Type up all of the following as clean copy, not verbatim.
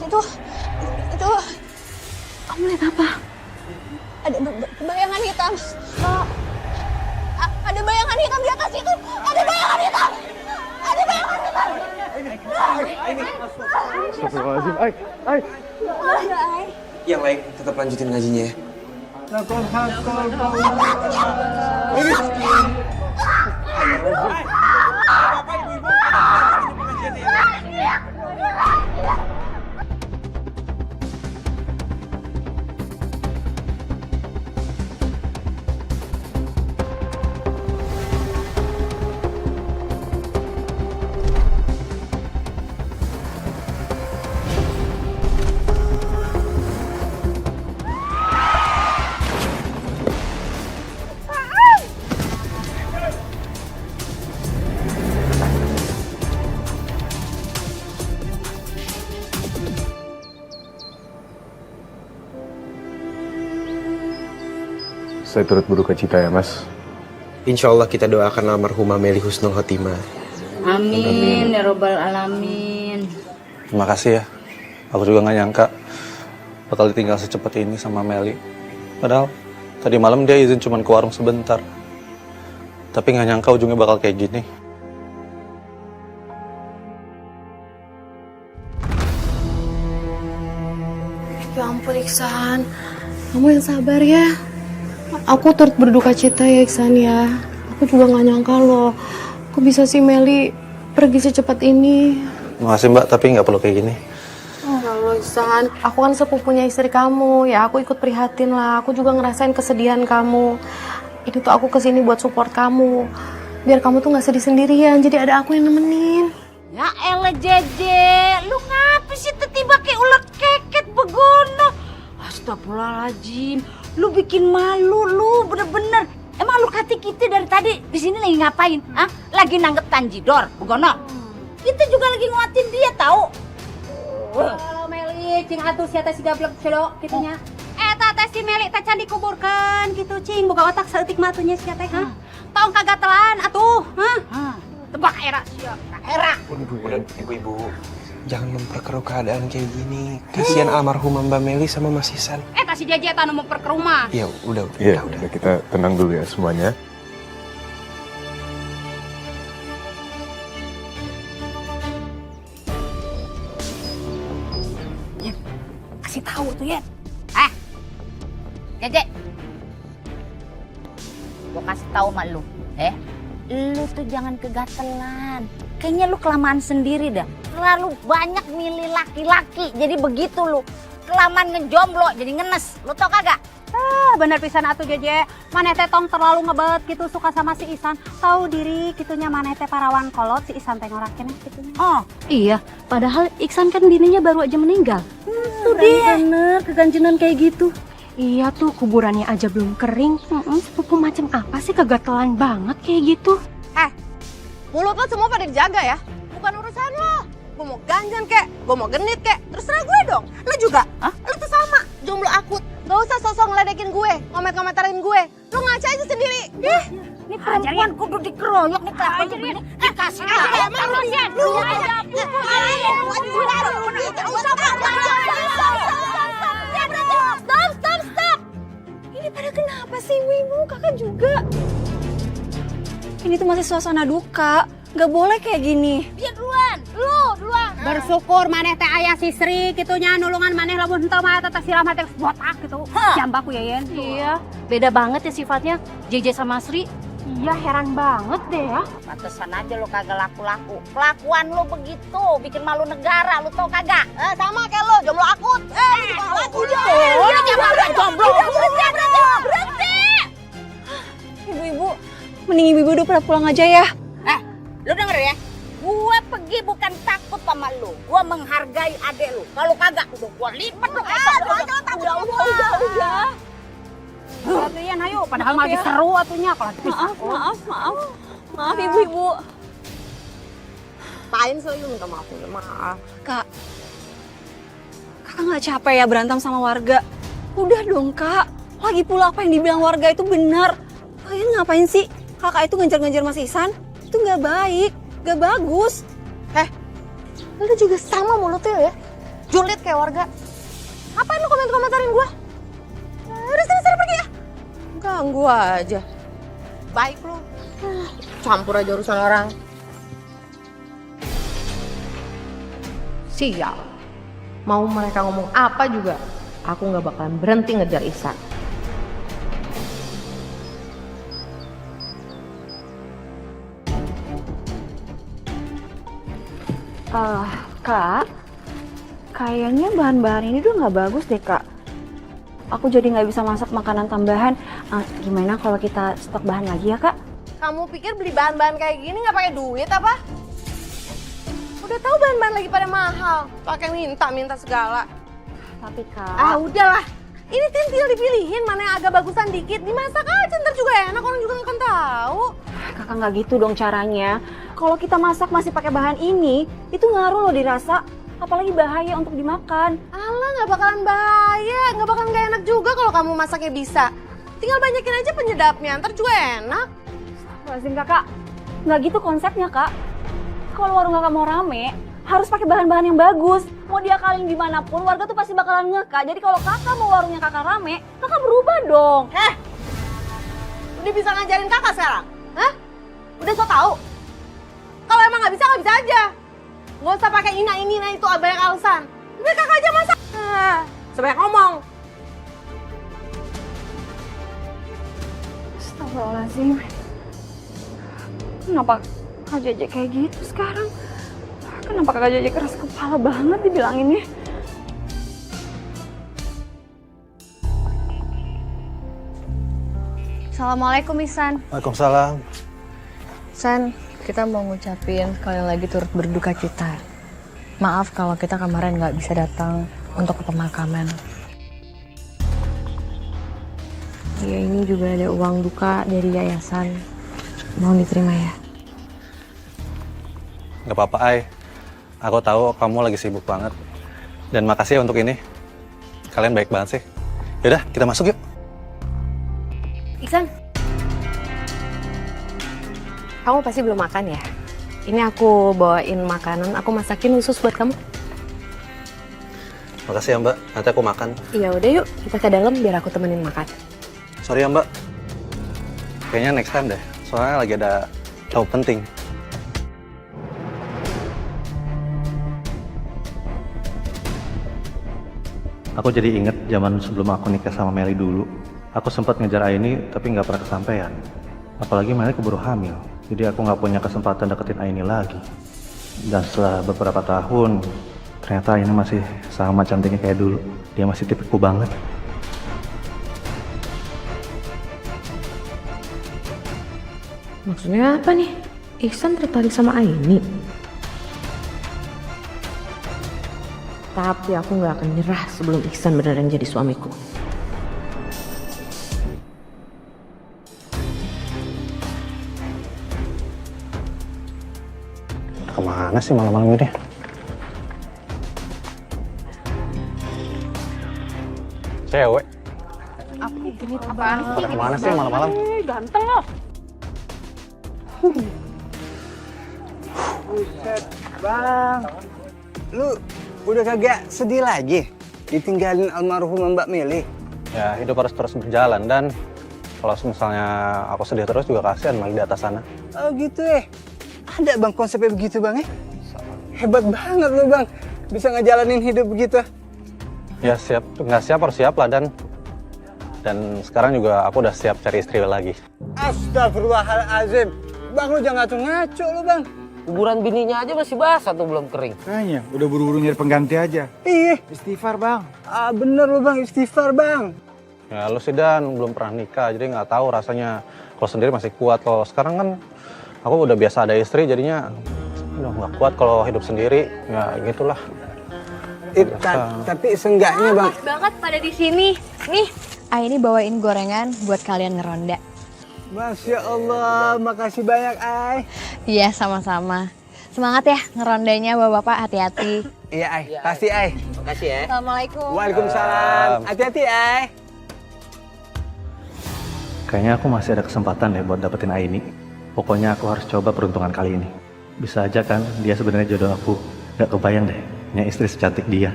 Itu. Kamu lihat apa? Ada bayangan hitam. Ada bayangan hitam di atas itu. Ada bayangan hitam. Ada bayangan hitam. Astagfirullahaladzim. Ay. Yang lain tetap lanjutin ngajinya ya. Saya turut berduka cita ya, Mas. Insya Allah kita doakan almarhumah Meli husnul khotimah. Amin ya robbal alamin. Terima kasih ya. Aku juga gak nyangka bakal ditinggal secepat ini sama Meli. Padahal tadi malam dia izin cuma ke warung sebentar. Tapi gak nyangka ujungnya bakal kayak gini. Ya ampun Iksan, kamu yang sabar ya. Aku turut berduka cita ya Iksan ya. Aku juga gak nyangka loh, kok bisa si Meli pergi secepat ini. Makasih Mbak, tapi gak perlu kayak gini. Kalau Iksan, aku kan sepupunya istri kamu, ya aku ikut prihatin lah. Aku juga ngerasain kesedihan kamu. Ini tuh aku kesini buat support kamu, biar kamu tuh gak sedih sendirian. Jadi ada aku yang nemenin. Ya elah Jeje, lu ngapa sih tiba kayak ulet keket begono? Astagfirullahaladzim, lu bikin malu lu bener-bener. Emang lu kata kita dari tadi di sini lagi ngapain? Hah? Lagi nanggep tanjidor, begono? Kita juga lagi nguatin dia tahu. Halo Meli, cing atuh siata si gablek cedok gitunya. Tata si Meli teh can dikuburkan gitu cing, boga otak saeutik matunya sia teh, ha? Tahu kagak telan atuh, ha? Tebak era sia, era. Udah, ibu-ibu, jangan memperkeruh keadaan kayak gini. Kasihan almarhumah Mbak Meli sama Mas Ihsan. Si Jeje tanu mau perke rumah. Ya udah. Iya, udah kita tenang dulu ya semuanya. Kasih tahu tuh ya. Jeje. Gua kasih tahu sama lu, lu tuh jangan kegatelan. Kayaknya lu kelamaan sendiri dah. Terlalu banyak milih laki-laki. Jadi begitu lu. Kelamaan ngejomblo jadi ngenes. Lu tau kagak? Bener pisan atuh Jeje. Maneh teh tong terlalu ngebet gitu suka sama si Ihsan. Tahu diri gitunya maneh teh parawan kolot si Ihsan teh ngorakeun gitunya. Oh, Iya, padahal Iksan kan bininya baru aja meninggal. tuh dia. Bener, keganjenan kayak gitu. Iya tuh, kuburannya aja belum kering. Sepupu macam apa sih kegatelan banget kayak gitu? Mulut lo semua pada dijaga ya. Bukan urusan lo. Gue mau ganjan kek, gue mau genit kek, terserah gue dong. Lo juga, lo tuh sama, jomblo akut. Gak usah sosok ngeledekin gue, ngomet-ngomentarin gue. Lo ngaca aja sendiri. Ini perempuan kudu dikeroyok nih kelakuan begini. Dikasih tahu. Lu aja. Stop. Ini pada kenapa sih ibu-ibu, kakak juga? Ini tuh masih suasana duka. Gak boleh kayak gini. Dia duluan. Lu duluan. Bersyukur maneh teh aya si Sri gitunya nulungan maneh lamun henteu mah teh siram teh botak gitu. Jambak ku Yeyen. Iya, beda banget ya sifatnya JJ sama Sri. Iya, heran banget deh ya. Pantesan aja lu kagak laku-laku. Kelakuan lu begitu, bikin malu negara, lu tau kagak? Sama kayak lo, jomblo akut. Laku Udah jangan jomblo. Berhenti. Ibu-ibu, mending ibu-ibu udah pada pulang aja ya. Lu denger ya? Gue pergi bukan takut sama lu. Gue menghargai adek lu. Kalau kagak, udah gue lipat lu. Udah. Latihan ayo padahal mah lagi seru atunya kalau dipisah. Maaf ibu-ibu. Pain sih lu minta maaf. Kak nggak capek ya berantem sama warga? Udah dong kak. Lagi pula apa yang dibilang warga itu benar. Kalian ngapain sih? Kakak itu ngejar-ngejar Mas Ihsan. Itu nggak baik, nggak bagus. Lu juga sama mulutnya ya. julid kayak warga. Ngapain lu komentarin gue? Udah sana pergi ya. Ganggu aja. Baik lu. Campur aja urusan orang. Sial. Mau mereka ngomong apa juga, aku nggak bakalan berhenti ngejar Ihsan. Kak, kayaknya bahan-bahan ini tuh nggak bagus deh kak. Aku jadi nggak bisa masak makanan tambahan. Gimana kalau kita stok bahan lagi ya kak? Kamu pikir beli bahan-bahan kayak gini nggak pakai duit apa? Udah tahu bahan-bahan lagi pada mahal, pakai minta segala. Tapi kak. Udahlah. Ini tinggal dipilihin mana yang agak bagusan dikit, dimasak aja ntar juga enak, orang juga nggak akan tahu. Kakak nggak gitu dong caranya. Kalau kita masak masih pakai bahan ini, itu ngaruh loh dirasa. Apalagi bahaya untuk dimakan. Alah, nggak bakalan bahaya, nggak bakalan nggak enak juga kalau kamu masaknya bisa. Tinggal banyakin aja penyedapnya, ntar juga enak. Lazim kakak, nggak gitu konsepnya kak. Kalau warung kakak mau rame, harus pakai bahan-bahan yang bagus. Mau diakalin gimana pun, warga tuh pasti bakalan ngeka. Jadi kalau kakak mau warungnya kakak rame, kakak berubah dong. Udah bisa ngajarin kakak sekarang? Hah? Udah so tau? Kalau emang nggak bisa aja. Nggak usah pakai ini itu banyak alasan. Udah kakak aja masak. Sebanyak ngomong. Astagfirullahaladzim. Kenapa Kak Jeje kayak gitu sekarang? Kenapa Kak Jeje keras kepala banget dibilanginnya? Assalamualaikum Ihsan. Waalaikumsalam. Ihsan, kita mau ngucapin sekali lagi turut berduka cita. Maaf kalau kita kemarin nggak bisa datang untuk ke pemakaman. Ya ini juga ada uang duka dari yayasan. Mohon diterima ya. Gak apa-apa, Ai. Aku tahu kamu lagi sibuk banget. Dan makasih ya untuk ini. Kalian baik banget sih. Yaudah, kita masuk yuk. Ihsan, kamu pasti belum makan ya? Ini aku bawain makanan, aku masakin khusus buat kamu. Makasih ya Mbak, nanti aku makan. Iya udah yuk, kita ke dalam biar aku temenin makan. Sorry ya Mbak, kayaknya next time deh. Soalnya lagi ada tamu penting. Aku jadi inget zaman sebelum aku nikah sama Meli dulu. Aku sempat ngejar Aini tapi nggak pernah kesampaian. Apalagi Meli keburu hamil. Jadi aku nggak punya kesempatan deketin Aini lagi. Dan setelah beberapa tahun, ternyata Aini masih sama cantiknya kayak dulu. Dia masih tipeku banget. Maksudnya apa nih? Ihsan tertarik sama Aini? Tapi aku nggak akan nyerah sebelum Ihsan beneran jadi suamiku. Kemana sih malam-malam ini? Cewek. Apa ini apaan sih? Pada kemana sih malam-malam? Ganteng loh. Buset, Bang. Lu udah kagak sedih lagi ditinggalin almarhum Mbak Meli? Ya, hidup harus terus berjalan dan kalau misalnya aku sedih terus juga kasihan Meli di atas sana. Oh gitu ya? Ada Bang konsepnya begitu Bang ya? Hebat banget lu Bang, bisa ngejalanin hidup begitu. Ya siap, nggak siap harus siap lah dan sekarang juga aku udah siap cari istri lagi. Astagfirullahaladzim. Bang lu jangan ngaco lu Bang. Kuburan bininya aja masih basah tuh belum kering. Kayaknya udah buru-buru nyari pengganti aja. Iya. Istighfar Bang. Bener lu Bang, istighfar Bang. Ya lu sih Dan belum pernah nikah jadi nggak tahu rasanya. Kalau sendiri masih kuat, kalau sekarang kan aku udah biasa ada istri jadinya udah nggak kuat kalau hidup sendiri. Ya gitulah. Tapi seenggaknya Bang. Pas banget pada di sini. Nih, Aini bawain gorengan buat kalian ngeronda. Masya Allah, makasih banyak Ay. Iya, sama-sama. Semangat ya ngerondanya bapak-bapak, hati-hati. Iya Ay, pasti Ay. Makasih ya. Assalamualaikum. Waalaikumsalam. Hati-hati Ay. Kayaknya aku masih ada kesempatan deh buat dapetin Aini. Pokoknya aku harus coba peruntungan kali ini. Bisa aja kan dia sebenarnya jodoh aku. Gak kebayang deh punya istri secantik dia.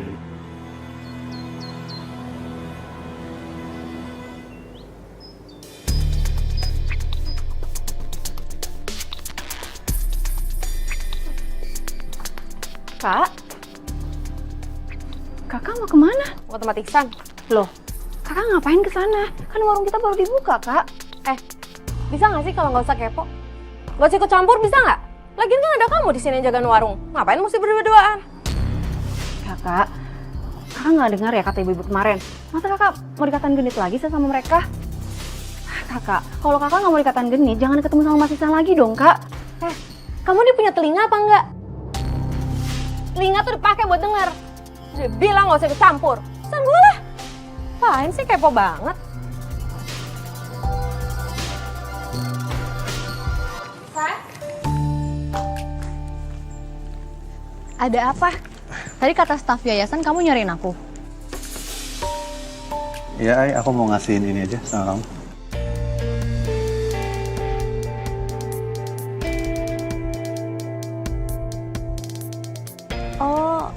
Kak? Kakak mau kemana? Mau tempat Iksan. Loh, kakak ngapain ke sana? Kan warung kita baru dibuka, Kak. Bisa nggak sih kalau nggak usah kepo? Nggak usah ikut campur, bisa nggak? Lagian kan ada kamu di sini yang jagain warung. Ngapain mesti berdua-duaan? Kakak nggak dengar ya kata ibu-ibu kemarin? Masa kakak mau dikatain genit lagi sih sama mereka? Kakak, kalau kakak nggak mau dikatain genit, jangan ketemu sama Mas Ihsan lagi dong, Kak. Kamu ini punya telinga apa enggak? Telinga tuh dipakai buat denger. Dia bilang nggak usah ikut campur. Pesan gue lah. Apaan sih kepo banget? Ada apa? Tadi kata staf yayasan kamu nyariin aku. Iya, Ai, aku mau ngasihin ini aja sama kamu. Oh,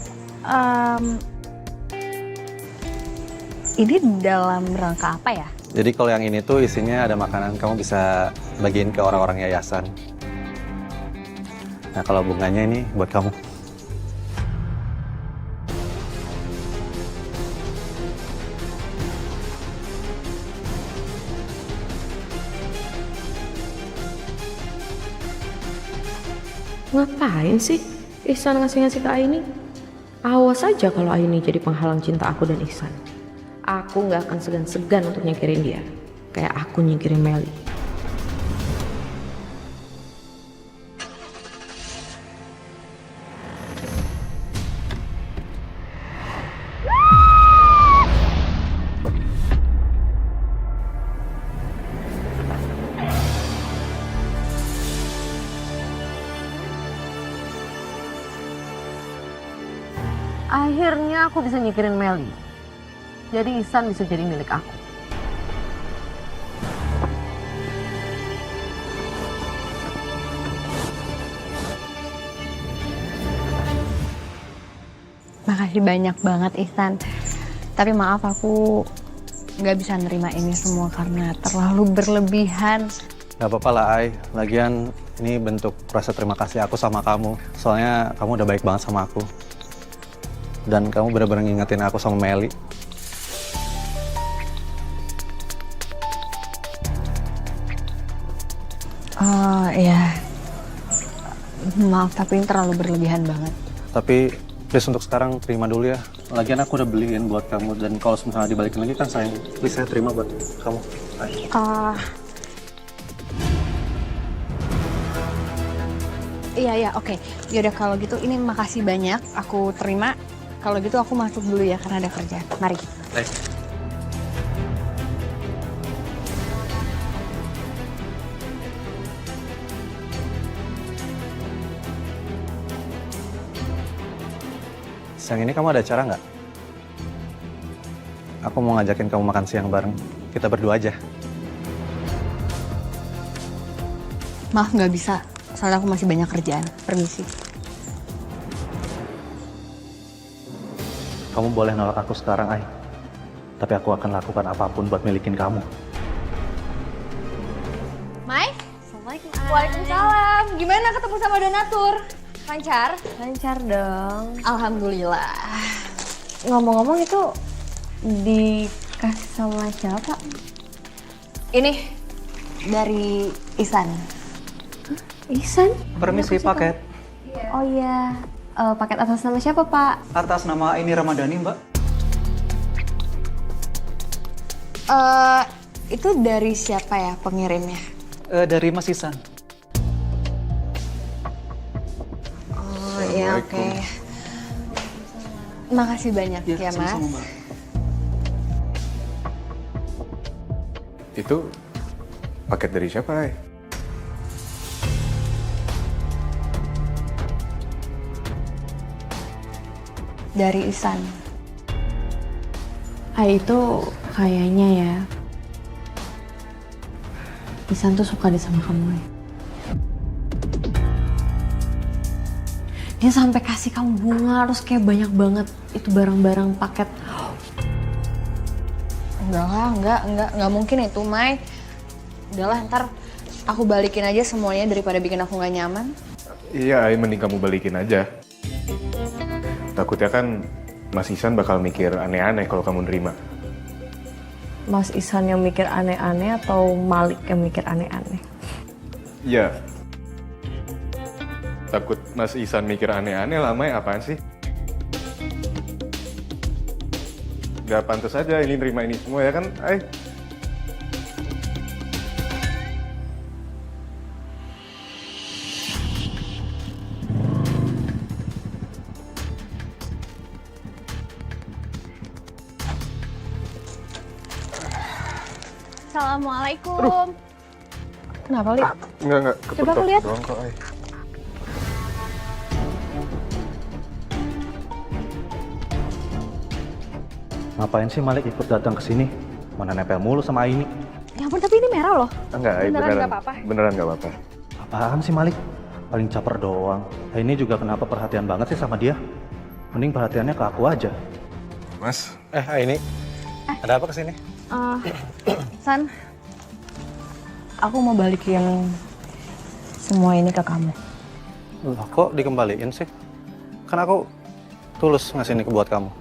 ini dalam rangka apa ya? Jadi kalau yang ini tuh isinya ada makanan, kamu bisa bagiin ke orang-orang yayasan. Nah, kalau bunganya ini buat kamu. Ngapain sih Ihsan ngasih-ngasih ke Aini? Awas aja kalau Aini jadi penghalang cinta aku dan Ihsan. Aku nggak akan segan-segan untuk nyingkirin dia. Kayak aku nyingkirin Meli. Akhirnya aku bisa nyingkirin Meli. Jadi Ihsan bisa jadi milik aku. Makasih banyak banget Ihsan. Tapi maaf aku nggak bisa nerima ini semua karena terlalu berlebihan. Gak apa-apa lah, Ai. Lagian ini bentuk rasa terima kasih aku sama kamu. Soalnya kamu udah baik banget sama aku. Dan kamu benar-benar ngingetin aku sama Meli. Oh iya. Maaf tapi ini terlalu berlebihan banget. Tapi please untuk sekarang terima dulu ya. Lagian aku udah beliin buat kamu. Dan kalau misalnya dibalikin lagi kan sayang. Please saya terima buat kamu. Ai. Iya, oke. Yaudah kalau gitu ini makasih banyak. Aku terima. Kalau gitu aku masuk dulu ya karena ada kerjaan. Mari. Baik. Siang ini kamu ada acara nggak? Aku mau ngajakin kamu makan siang bareng. Kita berdua aja. Maaf nggak bisa. Soalnya aku masih banyak kerjaan. Permisi. Kamu boleh nolak aku sekarang, Ai. Tapi aku akan lakukan apapun buat milikin kamu. Mai? Assalamualaikum. Waalaikumsalam. Gimana ketemu sama donatur? Lancar? Lancar dong. Alhamdulillah. Ngomong-ngomong itu dikasih sama siapa? Ini Dari Ihsan. Ihsan? Permisi paket. Oh iya. Paket atas nama siapa, Pak? Atas nama ini Ramadhani, Mbak. Itu dari siapa ya pengirimnya? Dari Mas Ihsan. Oh iya, oke. Makasih banyak ya, Mas. Sama-sama, Mbak. Itu paket dari siapa, Ai? Dari Ihsan. Itu kayaknya ya. Ihsan tuh suka deh sama kamu ya. Dia sampai kasih kamu bunga, terus kayak banyak banget itu barang-barang paket. Enggak mungkin itu, Mai. Udahlah, ntar aku balikin aja semuanya daripada bikin aku nggak nyaman. Iya, Ai, mending kamu balikin aja. Takutnya kan Mas Ihsan bakal mikir aneh-aneh kalau kamu nerima. Mas Ihsan yang mikir aneh-aneh atau Malik yang mikir aneh-aneh? Iya. Takut Mas Ihsan mikir aneh-aneh lah, Mai. Apaan sih? Gak pantas aja ini nerima ini semua ya kan, Ay? Assalamualaikum. Kenapa, Li? Enggak, Coba aku lihat. doang kok, Ay. Ngapain sih Malik ikut datang ke sini? Mana nempel mulu sama Aini? Ya ampun, tapi ini merah loh. Enggak, Ay, Beneran nggak apa-apa? Beneran nggak apa-apa. Apaan sih Malik? Paling caper doang. Aini juga kenapa perhatian banget sih sama dia? Mending perhatiannya ke aku aja. Mas, Aini. Ada apa kesini? San, aku mau balikin semua ini ke kamu. Loh, kok dikembaliin sih? Kan aku tulus ngasih ini buat kamu.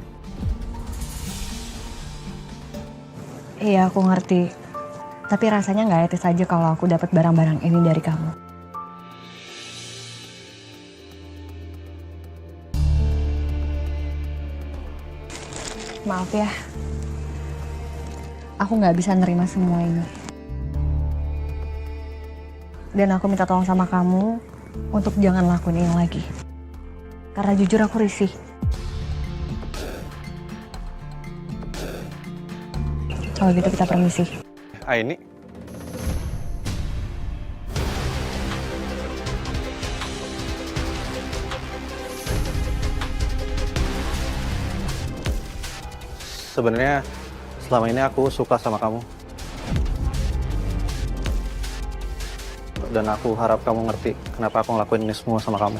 Iya, aku ngerti. Tapi rasanya nggak etis aja kalau aku dapat barang-barang ini dari kamu. Maaf ya. Aku nggak bisa nerima semua ini. Dan aku minta tolong sama kamu untuk jangan lakuin ini lagi. Karena jujur aku risih. Kalau gitu kita permisi. Aini. Sebenarnya selama ini aku suka sama kamu. Dan aku harap kamu ngerti kenapa aku ngelakuin ini semua sama kamu.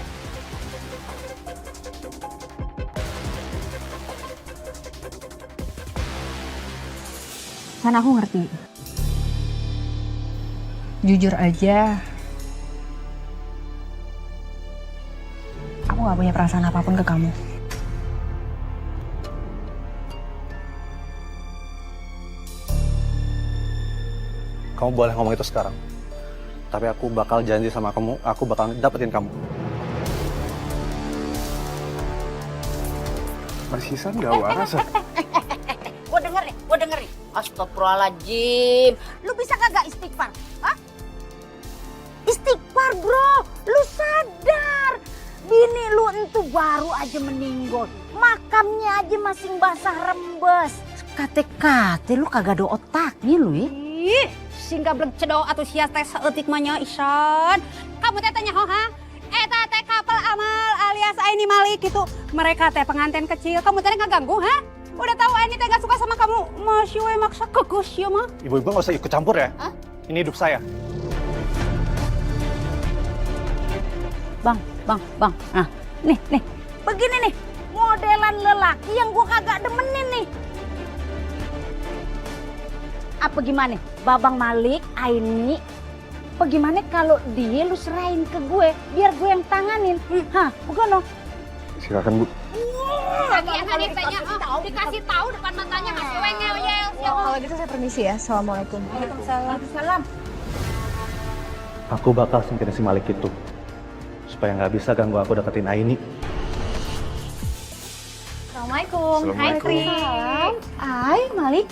Kan aku ngerti. Jujur aja, aku gak punya perasaan apapun ke kamu. Kamu boleh ngomong itu sekarang. Tapi aku bakal janji sama kamu, aku bakal dapetin kamu. Mas Ihsan gak waras ya? Gue denger nih. Astagfirullahaladzim. Lu bisa kagak istighfar? Hah? Istighfar bro, lu sadar. Bini lu entu baru aja meninggal. Makamnya aja masih basah rembes. Kate-kate lu kagak ada otaknya lu ya. Ih, singga blek cedok atau sia teh saeutik mah nya Ihsan. Kamu teh tanya ha? Eta teh kapal amal alias Aini Malik gitu. Mereka teh pengantin kecil. Kamu teh ngaganggu ha? Udah tahu Aini teh gak suka sama kamu. Masih we maksa kegus ya mah. Ibu-ibu gak usah ikut campur ya. Hah? Ini hidup saya. Bang. Nah, nih. Begini nih, modelan lelaki yang gua kagak demenin nih. Apa gimana? Babang Malik, Aini, bagaimana kalau dia lu serahin ke gue, biar gue yang tanganin? Hah, bukan dong? Silakan, Bu. Lagi tanya, dikasih tahu depan matanya, masih wengel. Kalau gitu saya permisi ya. Assalamualaikum. Waalaikumsalam. Aku bakal singkirin si Malik itu. Supaya nggak bisa ganggu aku deketin Aini. Assalamualaikum. Assalamualaikum. Hai, Malik.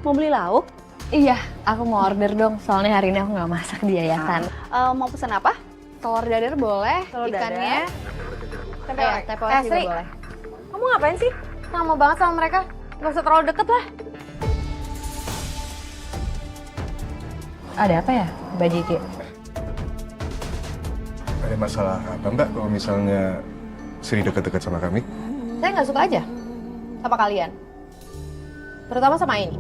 Mau beli lauk? Iya, aku mau order dong. Soalnya hari ini aku nggak masak di yayasan. Mau pesan apa? Telur dadar boleh. Ikannya. Tempe orek juga boleh. Kamu ngapain sih? Lama banget sama mereka. Gak usah terlalu deket lah. Ada apa ya, Mbak Jiki? Ada masalah apa enggak kalau misalnya Sri dekat-dekat sama kami? Saya nggak suka aja sama kalian. Terutama sama ini.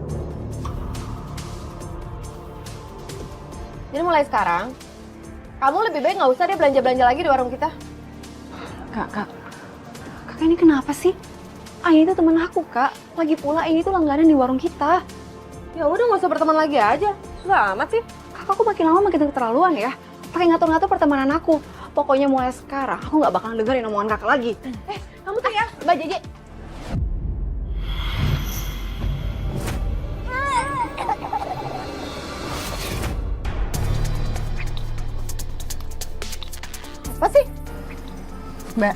Jadi mulai sekarang, kamu lebih baik nggak usah deh belanja-belanja lagi di warung kita. Kak ini kenapa sih? Aini itu teman aku, Kak. Lagi pula ini tuh langganan di warung kita. Ya udah nggak usah berteman lagi aja. Susah amat sih. Kakak, aku makin lama makin keterlaluan ya. Pakai ngatur-ngatur pertemanan aku. Pokoknya mulai sekarang aku nggak bakal dengerin omongan kakak lagi. Kamu tuh ya, Mbak Jeje. Apa sih? Mbak,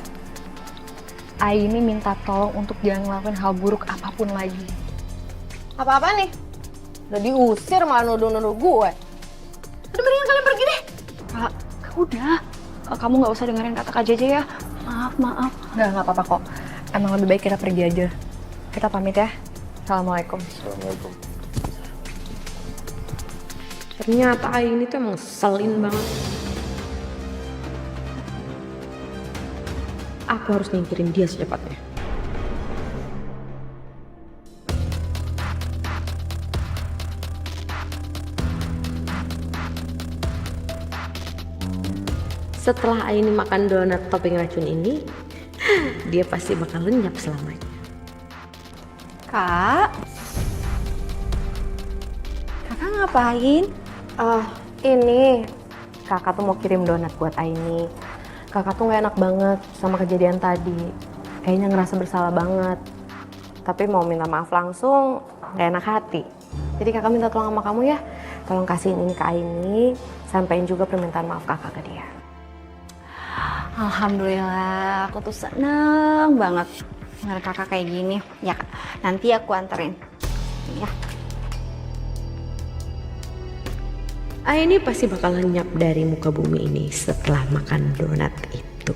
Aini minta tolong untuk jangan ngelakuin hal buruk apapun lagi. Apa-apa nih? Udah diusir malah nuduh-nuduh gue. Udah mendingan kalian pergi deh. Kak, udah. Kamu nggak usah dengerin kata Kak Jeje ya. Maaf. Nggak apa-apa kok. Emang lebih baik kita pergi aja. Kita pamit ya. Assalamualaikum. Assalamualaikum. Ternyata Aini tuh emang ngeselin banget. Aku harus nyingkirin dia secepatnya. Setelah Aini makan donat topping racun ini, dia pasti bakal lenyap selamanya. Kak? Kakak ngapain? Ini kakak tuh mau kirim donat buat Aini. Kakak tuh gak enak banget sama kejadian tadi. Kayaknya ngerasa bersalah banget. Tapi mau minta maaf langsung gak enak hati. Jadi kakak minta tolong sama kamu ya. Tolong kasihin ini ke Aini. Sampaiin juga permintaan maaf kakak ke dia. Alhamdulillah, aku tuh seneng banget ngeliat kakak kayak gini. Ya, nanti aku anterin. Ya. Aini pasti bakal lenyap dari muka bumi ini setelah makan donat itu.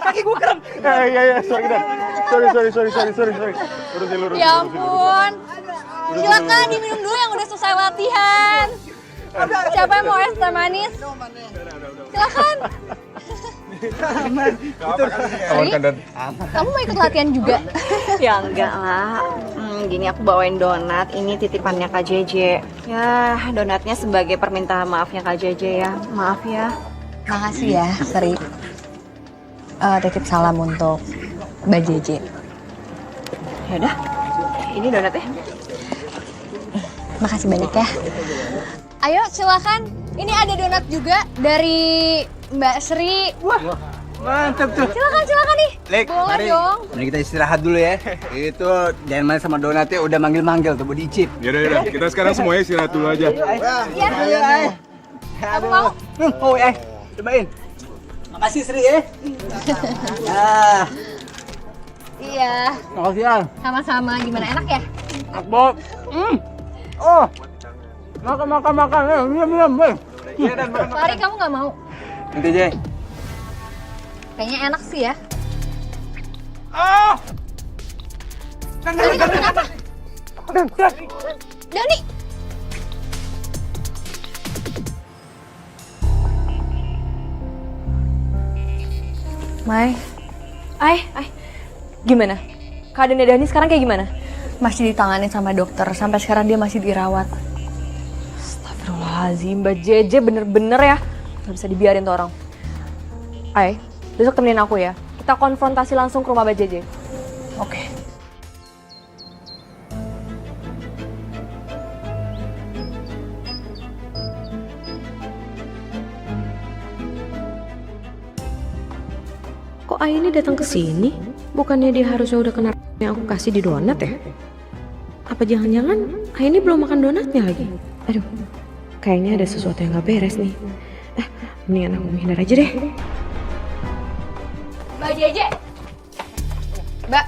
Kaki gue kram. Iya, sorry Dan. Sorry. Lurus. Ya ampun. Silakan diminum dulu yang udah selesai latihan. Siapa yang mau es teh manis? Silakan. Aman kan Dan? Kamu mau ikut latihan juga? Ya enggak lah. Gini aku bawain donat, ini titipannya Kak Jeje. Ya, donatnya sebagai permintaan maafnya Kak Jeje ya. Maaf ya. Makasih ya, Sri. Titip salam untuk Mbak Jeje. Ya udah. Ini donatnya. Makasih banyak ya. Ayo silakan. Ini ada donat juga dari Mbak Sri. Wah, mantap tuh. Silakan nih. Lek, boleh mari. dong. Mari kita istirahat dulu ya. Itu jangan main sama donatnya udah manggil-manggil tuh buat dicip. Yaudah. Kita sekarang semuanya istirahat dulu aja. Iya. Kamu mau? Oh, cobain. Makasih Sri ya. Iya. Makasih ya. Sama-sama. Gimana, enak ya? Akbob. Oh. Makan. Minum. Lari kamu nggak mau? Nanti aja. Kayaknya enak sih ya. Dan. Dani. Mai. Gimana? Keadaannya Dani sekarang kayak gimana? Masih ditangani sama dokter, sampai sekarang dia masih dirawat. Astagfirullahaladzim, Mbak Jeje bener-bener ya. Gak bisa dibiarin tuh orang. Besok temenin aku ya. Kita konfrontasi langsung ke rumah Mbak Jeje. Oke. Kok Aini datang ke sini? Bukannya dia harusnya udah kena yang aku kasih di donat ya? Apa jangan-jangan Aini belum makan donatnya lagi? Aduh, kayaknya ada sesuatu yang gak beres nih. Mendingan aku menghindar aja deh. Mbak Jeje. Mbak,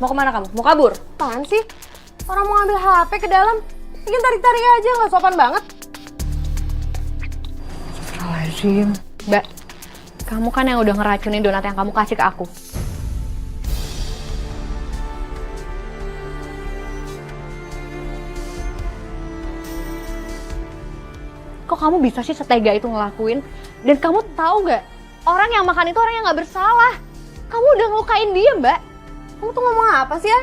mau kemana kamu? Mau kabur? Apaan sih? Orang mau ngambil HP ke dalam. Bikin tarik-tarik aja, nggak sopan banget. Astagfirullahaladzim. Mbak, kamu kan yang udah ngeracunin donat yang kamu kasih ke aku. Kok kamu bisa sih setega itu ngelakuin? Dan kamu tahu gak? Orang yang makan itu orang yang gak bersalah. Kamu udah ngelukain dia, Mbak. Kamu tuh ngomong apa sih ya?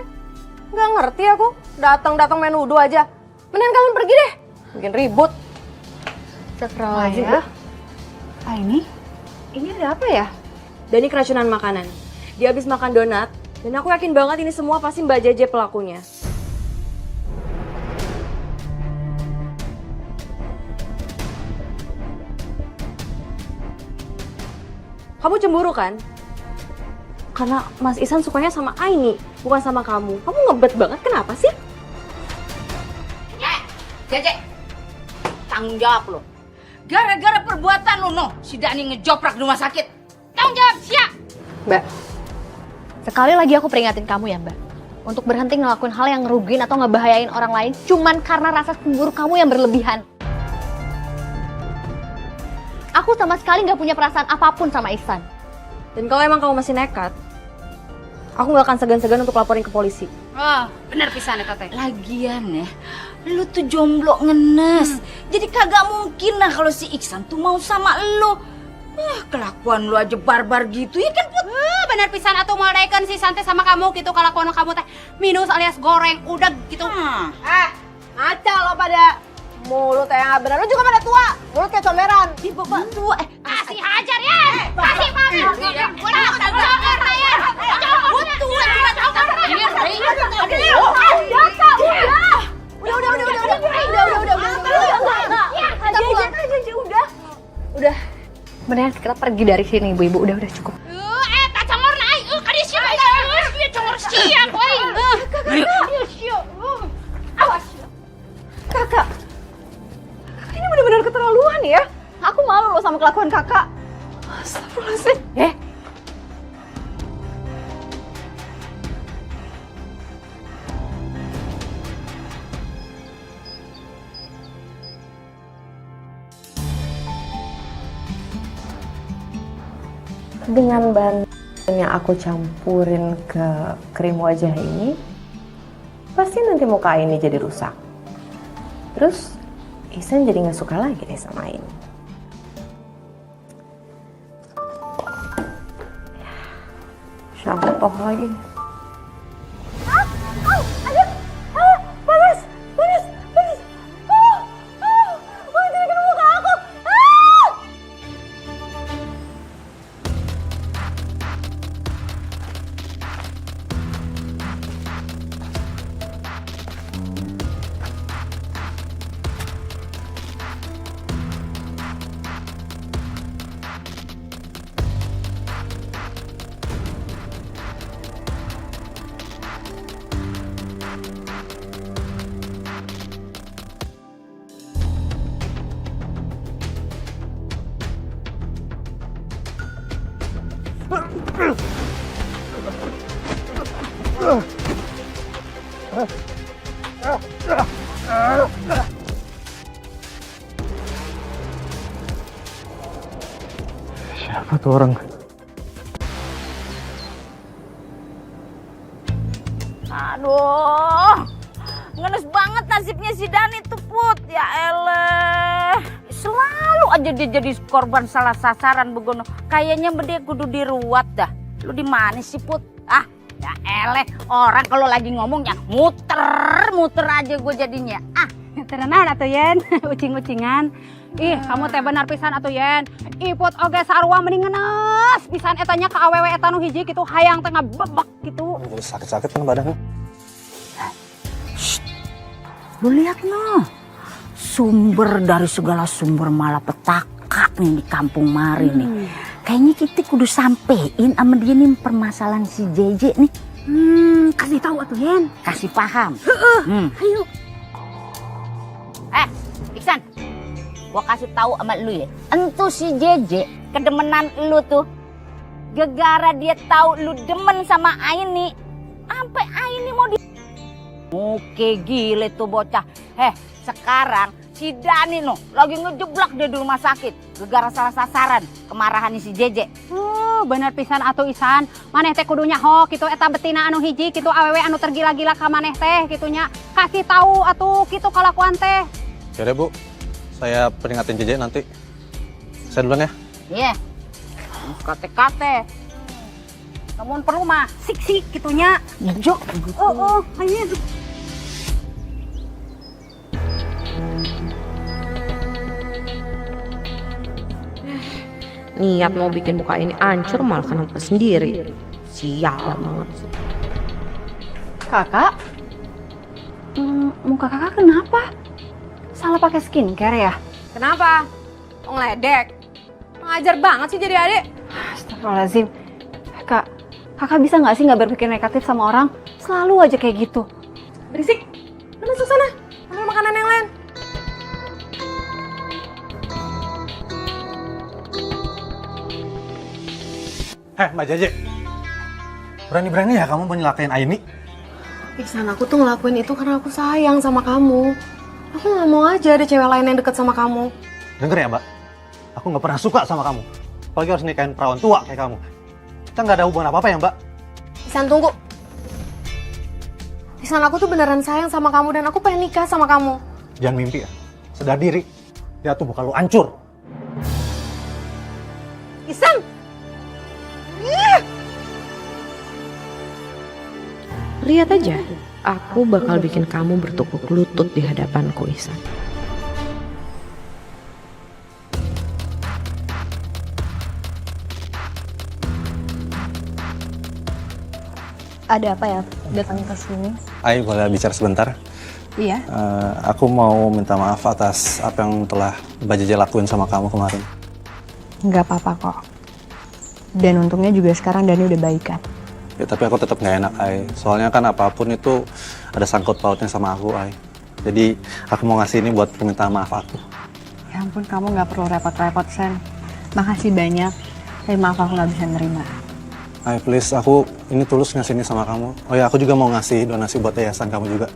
Nggak ngerti aku. Datang-datang main nuduh aja. Mendingan kalian pergi deh. Bikin ribut. Astagfirullahaladzim. Ini ada apa ya? Dani keracunan makanan. Dia habis makan donat, dan aku yakin banget ini semua pasti Mbak Jeje pelakunya. Kamu cemburu kan? Karena Mas Ihsan sukanya sama Aini, bukan sama kamu. Kamu ngebet banget, kenapa sih? Jeje, tanggung jawab lo. Gara-gara perbuatan lo, no, si Dani ngejoprak di rumah sakit. Tanggung jawab, siap. Mbak, sekali lagi aku peringatin kamu ya Mbak. Untuk berhenti ngelakuin hal yang ngerugiin atau ngebahayain orang lain cuman karena rasa cemburu kamu yang berlebihan. Aku sama sekali nggak punya perasaan apapun sama Ihsan. Dan kalau emang kamu masih nekat, aku nggak akan segan-segan untuk laporin ke polisi. Oh, bener pisan ya Tete. Lagian ya, lu tuh jomblo ngenes. Jadi kagak mungkin lah kalau si Iksan tuh mau sama lu. Kelakuan lu aja barbar gitu ya kan Put? Bener pisan atuh mau naikkan si Santai sama kamu gitu kelakuan kamu teh minus alias goreng udah gitu. Ngaca lo pada mulut yang nggak benar. Lu juga pada tua, mulut kayak comberan. Di bapak tua, Kasih hajar ya. Kasih makan. Udah. Mendingan kita pergi dari sini ibu-ibu, udah cukup. Tak congor na ay. Kadi siya. Dia congor siap, oi. Awas. Kakak, ini benar-benar keterlaluan ya. Aku malu loh sama kelakuan kakak. Astagfirullahaladzim. Dengan bahan yang aku campurin ke krim wajah ini, pasti nanti muka ini jadi rusak. Terus Ihsan jadi nggak suka lagi deh sama ini. Syampoh lagi. Siapa tuh orang? Aduh, ngenes banget nasibnya si Dani tuh Put. Ya elah, selalu aja dia jadi korban salah sasaran begono. Kayaknya dia kudu diruat dah. Lu di mana sih Put? Ah, ya elah, orang kalau lagi ngomong ya muter aja gue jadinya. Ah, Terenan atuh Yen, ucing-ucingan. Ih, kamu teh benar pisan atuh Yen. Iput oge sarua mending ngenes pisan etanya ka awewe eta nu hiji kitu hayang teh ngabebek gitu. Sakit-sakit kan badannya. lu lihat no, sumber dari segala sumber malapetaka nih di kampung Mari nih. Kayaknya kita kudu sampein sama dia nih permasalahan si JJ nih. Kasih tahu atuh Yen. Kasih paham. Ayo. Iksan, gua kasih tahu sama lu ya. Entu si JJ kedemenan lu tuh. Gegara dia tahu lu demen sama Aini, sampai Aini mau di Oke gile tuh bocah. Sekarang si Dani no lagi ngejeblak dia di rumah sakit gegara salah sasaran kemarahan si JJ. Bener pisan atuh Ihsan. Maneh teh kudu nyaho kitu eta betina anu hiji kitu awewe anu tergila-gila ka maneh teh kitunya. Kasih tahu atuh kitu kalakuan teh. Ya deh Bu, saya peringatin JJ nanti. Saya duluan ya. Iya. Kate-kate. Namun perlu mah sik-sik kitunya. Jo. Ayo. Niat mau bikin muka ini hancur malah kenapa sendiri. Sial banget. Kakak? Muka kakak kenapa? Salah pakai skincare ya? Kenapa? Mau ngeledek? Ngajar banget sih jadi adik. Astagfirullahaladzim. Kakak bisa nggak sih nggak berpikir negatif sama orang? Selalu aja kayak gitu. Berisik. Lu masuk sana. Ambil makanan yang lain. Mbak Jaje. Berani-berani ya kamu menyelakain Aini? Ihsan, aku tuh ngelakuin itu karena aku sayang sama kamu. Aku nggak mau aja ada cewek lain yang deket sama kamu. Dengar ya, Mbak. Aku nggak pernah suka sama kamu. Apalagi harus nikahin perawan tua kayak kamu. Kita nggak ada hubungan apa-apa ya, Mbak? Ihsan, tunggu. Ihsan, aku tuh beneran sayang sama kamu dan aku pengen nikah sama kamu. Jangan mimpi ya. Sadar diri. Dia tuh bakal lu hancur. Ihsan! Lihat aja, aku bakal bikin kamu bertukuk lutut di hadapanku, Ihsan. Ada apa ya datang ke sini? Ai, boleh bicara sebentar? Iya. Aku mau minta maaf atas apa yang telah Mbak Jaje lakuin sama kamu kemarin. Nggak apa-apa kok. Dan untungnya juga sekarang Dani udah baikan. Ya, tapi aku tetap nggak enak, Ai. Soalnya kan apapun itu ada sangkut pautnya sama aku, Ai. Jadi aku mau ngasih ini buat permintaan maaf aku. Ya ampun, kamu nggak perlu repot-repot, Sen. Makasih banyak. Tapi maaf aku nggak bisa nerima. Ai, please, aku ini tulus ngasih ini sama kamu. Oh ya, aku juga mau ngasih donasi buat yayasan kamu juga.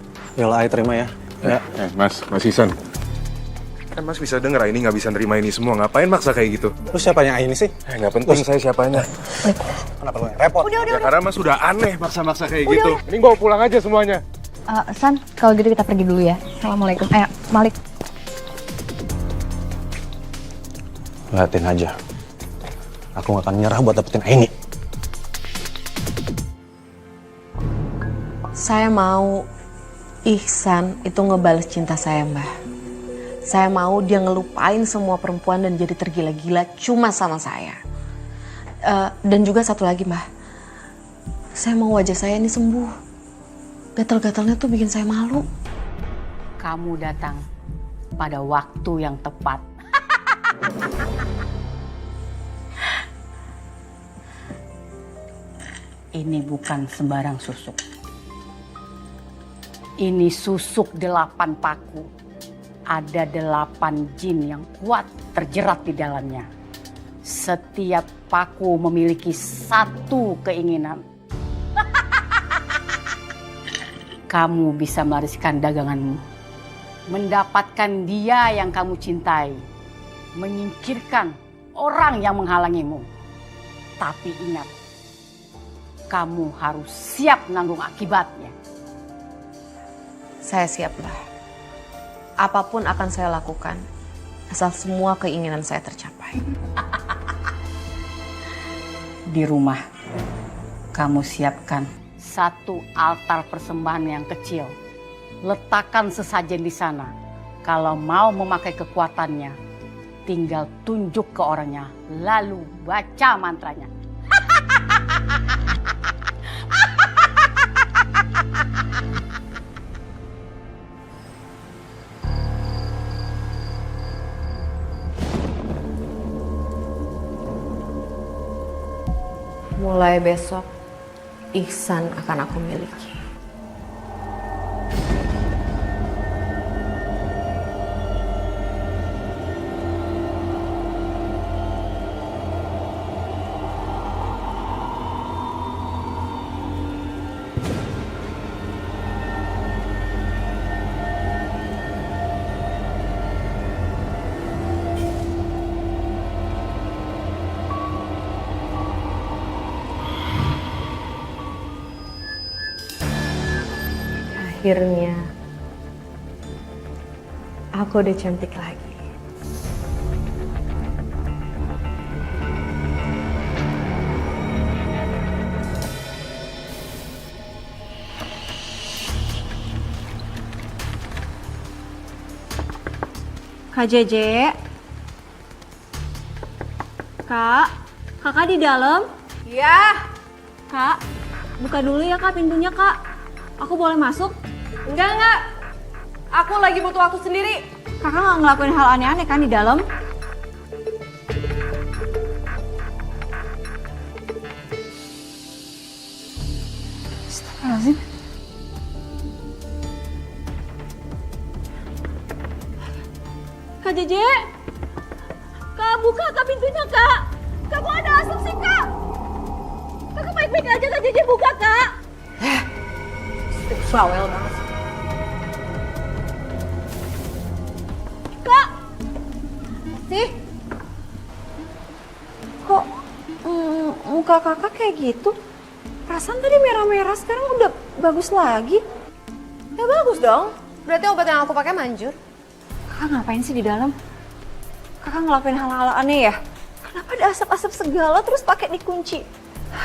Yolah, Ai, terima ya. Ya. Mas Ihsan. Kan Mas bisa denger Aini nggak bisa nerima ini semua. Ngapain maksa kayak gitu? Terus siapanya Aini sih? Nggak penting saya siapanya. Kenapa lu yang repot? Ya karena Mas udah aneh maksa-maksa kayak gitu. Mending bawa pulang aja semuanya. San, kalau gitu kita pergi dulu ya. Assalamualaikum. Malik. Liatin aja. Aku gak akan nyerah buat dapetin Aini. Saya mau Ihsan itu ngebales cinta saya, Mbah. Saya mau dia ngelupain semua perempuan dan jadi tergila-gila cuma sama saya. Dan juga satu lagi, Mbah. Saya mau wajah saya ini sembuh. Gatal-gatalnya tuh bikin saya malu. Kamu datang pada waktu yang tepat. Ini bukan sembarang susuk. Ini susuk 8 paku. Ada 8 jin yang kuat terjerat di dalamnya. Setiap paku memiliki satu keinginan. Kamu bisa melariskan daganganmu. Mendapatkan dia yang kamu cintai. Menyingkirkan orang yang menghalangimu. Tapi ingat, kamu harus siap menanggung akibatnya. Saya siap, Mbah. Apapun akan saya lakukan, asal semua keinginan saya tercapai. Di rumah, kamu siapkan satu altar persembahan yang kecil. Letakkan sesajen di sana. Kalau mau memakai kekuatannya, tinggal tunjuk ke orangnya, lalu baca mantranya. Mulai besok, Ihsan akan aku miliki. Akhirnya, aku udah cantik lagi. Kak Jeje. Kak, kakak di dalam? Iya. Kak, buka dulu ya kak pintunya kak. Aku boleh masuk? Enggak. Aku lagi butuh waktu sendiri. Kakak nggak ngelakuin hal aneh-aneh kan di dalam? Astagfirullahaladzim. Kak Jeje, kak buka kak pintunya kak. Kak kok ada asap sih kak? Kakak baik-baik aja kak Jeje buka kak. Bawel banget. Kak, Sih? kok muka kakak kayak gitu? Perasaan tadi merah-merah, sekarang udah bagus lagi. Ya bagus dong. Berarti obat yang aku pakai manjur. Kakak ngapain sih di dalam? Kakak ngelakuin hal-hal aneh ya? Kenapa ada asap-asap segala terus pakai dikunci?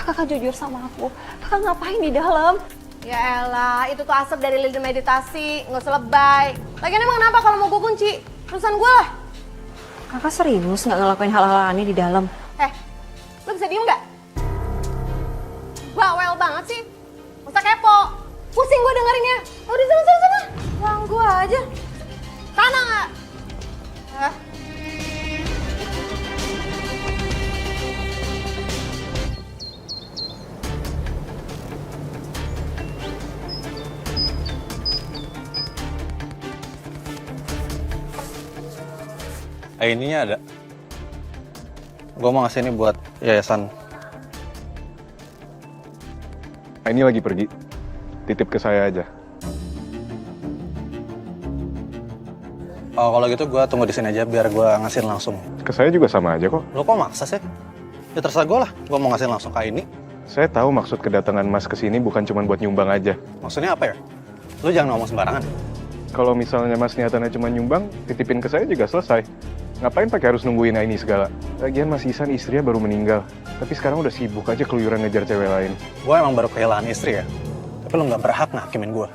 Kakak jujur sama aku, kakak ngapain di dalam? Ya elah, itu tuh asap dari lilin meditasi. Nggak usah lebay. Lagian emang kenapa kalau mau gue kunci? Urusan gue lah. Kakak serius nggak ngelakuin hal-hal aneh di dalam? Lo bisa diem nggak? Bawel banget sih. Masa kepo. Pusing gue dengerinnya. Udah sana. Ganggu aja. Sana nggak? Ininya ada. Gue mau ngasih ini buat yayasan. Ini lagi pergi. Titip ke saya aja. Oh, kalau gitu gue tunggu di sini aja biar gue ngasihin langsung. Ke saya juga sama aja kok. Lo kok maksa sih? Ya terserah gue lah. Gue mau ngasihin langsung ke ini. Saya tahu maksud kedatangan Mas ke sini bukan cuma buat nyumbang aja. Maksudnya apa ya? Lo jangan ngomong sembarangan. Kalau misalnya Mas niatannya cuma nyumbang, titipin ke saya juga selesai. Ngapain pakai harus nungguin ini segala? Lagian Mas Ihsan istrinya baru meninggal. Tapi sekarang udah sibuk aja keluyuran ngejar cewek lain. Gue emang baru kehilangan istri ya. Tapi lo nggak berhak ngakimin gue.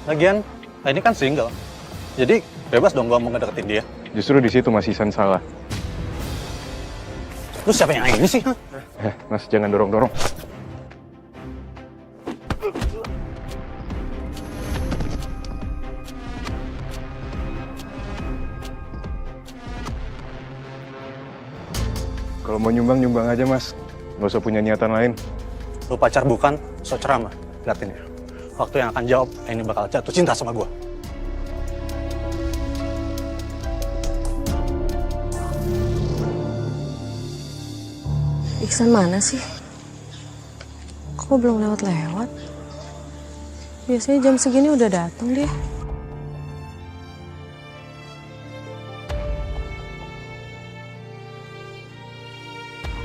Lagian, ini kan single. Jadi bebas dong gue mau ngedeketin dia. Justru di situ Mas Ihsan salah. Lu siapa yang ini sih? Mas jangan dorong-dorong. Kalau mau nyumbang aja Mas. Nggak usah punya niatan lain. Lu pacar bukan, so ceramah. Liatin ya. Waktu yang akan jawab, ini bakal jatuh cinta sama gue. Iksan mana sih? Kok belum lewat-lewat? Biasanya jam segini udah datang dia.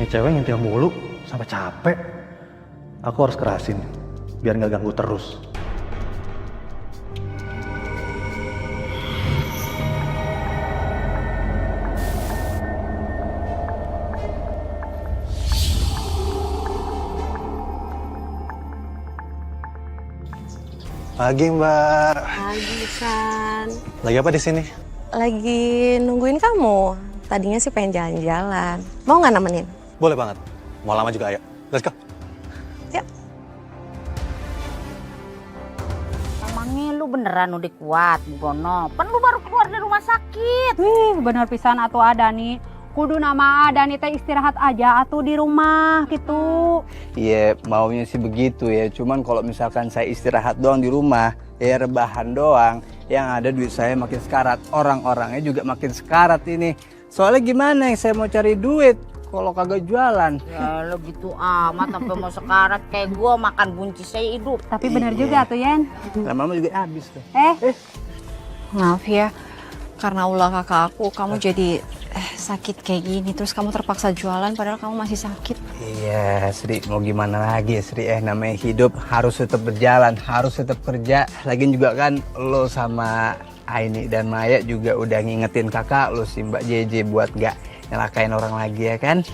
Ini cewek nyentil mulu, sampai capek. Aku harus kerasin, biar nggak ganggu terus. Pagi Mbak. Pagi, San. Lagi apa di sini? Lagi nungguin kamu. Tadinya sih pengen jalan-jalan. Mau nggak nemenin? Boleh banget. Mau lama juga, ayo. Let's go. Yuk. Emangnya lu beneran udah kuat, Bono? Kan lu baru keluar dari rumah sakit. Bener pisan atuh Adani. Kudu nama Adani teh istirahat aja atuh di rumah gitu. Iya, maunya sih begitu ya. Cuman kalau misalkan saya istirahat doang di rumah, ya rebahan doang, yang ada duit saya makin sekarat. Orang-orangnya juga makin sekarat ini. Soalnya gimana yang saya mau cari duit kalau kagak jualan? Ya lo gitu amat sampai mau sekarat kayak gua makan buncis saya hidup. Tapi bener juga tuh Yen. Lama-lama juga habis tuh. Maaf ya, karena ulah kakak aku, kamu jadi sakit kayak gini. Terus kamu terpaksa jualan padahal kamu masih sakit. Iya, Sri, mau gimana lagi Sri, namanya hidup harus tetap berjalan, harus tetap kerja. Lagian juga kan lo sama Aini dan Maya juga udah ngingetin kakak lo si Mbak JJ buat gak nyelakain orang lagi ya kan.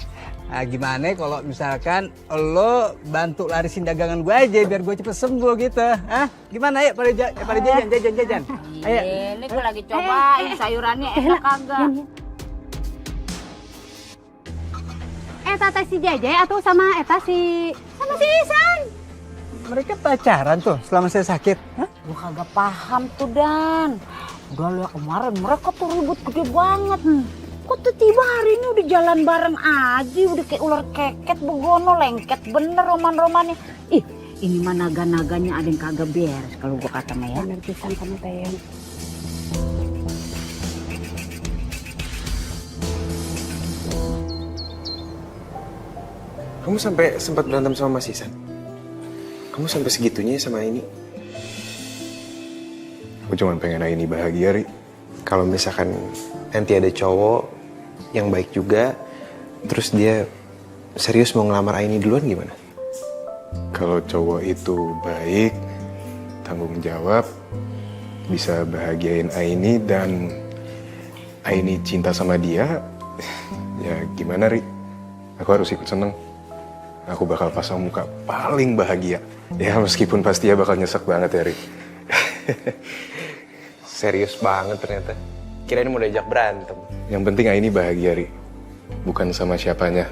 Nah, gimana kalau misalkan lo bantu larisin dagangan gue aja biar gue cepet sembuh gitu. Hah? Gimana ya pada jajan. Ayo. Ini gue lagi cobain sayurannya enak kagak. eta teh si Jeje atau sama eta si Isan? Mereka pacaran tuh selama saya sakit. Hah? Gua kagak paham tuh Dan. Udah liat kemarin mereka tuh ribut gede banget. Kok tiba-tiba hari ini udah jalan bareng aja, udah kayak ular keket begono, lengket bener roman-romannya. Ih, ini mah naga-naganya ada yang kagak beres kalau gua kata mah ya. Bener pisan kamu teh. Kamu sampai sempat berantem sama Mas Isan? Kamu sampai segitunya sama ini? Aku cuma pengen Aini bahagia, Ri. Kalau misalkan nanti ada cowok yang baik juga, terus dia serius mau ngelamar Aini duluan gimana? Kalau cowok itu baik, tanggung jawab, bisa bahagiain Aini dan Aini cinta sama dia, ya gimana, Ri? Aku harus ikut seneng. Aku bakal pasang muka paling bahagia. Ya meskipun pasti dia bakal nyesek banget ya, Ri. Serius banget ternyata. Kirain mau diajak berantem. Yang penting Aini bahagia, Ri. Bukan sama siapanya.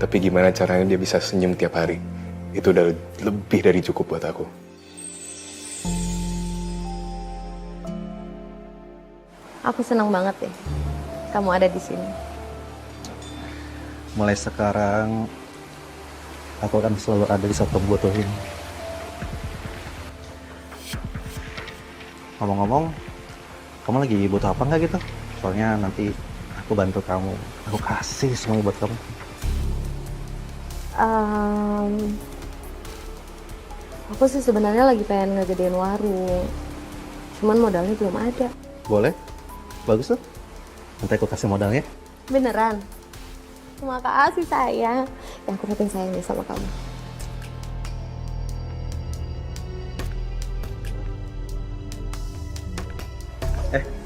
Tapi gimana caranya dia bisa senyum tiap hari. Itu udah lebih dari cukup buat aku. Aku senang banget deh kamu ada di sini. Mulai sekarang, aku akan selalu ada di saat kamu butuhin. Ngomong-ngomong, kamu lagi butuh apa nggak gitu? Soalnya nanti aku bantu kamu. Aku kasih semuanya buat kamu. Aku sih sebenarnya lagi pengen ngegedein warung. Cuman modalnya belum ada. Boleh? Bagus tuh. Nanti aku kasih modalnya. Beneran? Terima kasih sayang. Ya aku makin sayang nih sama kamu.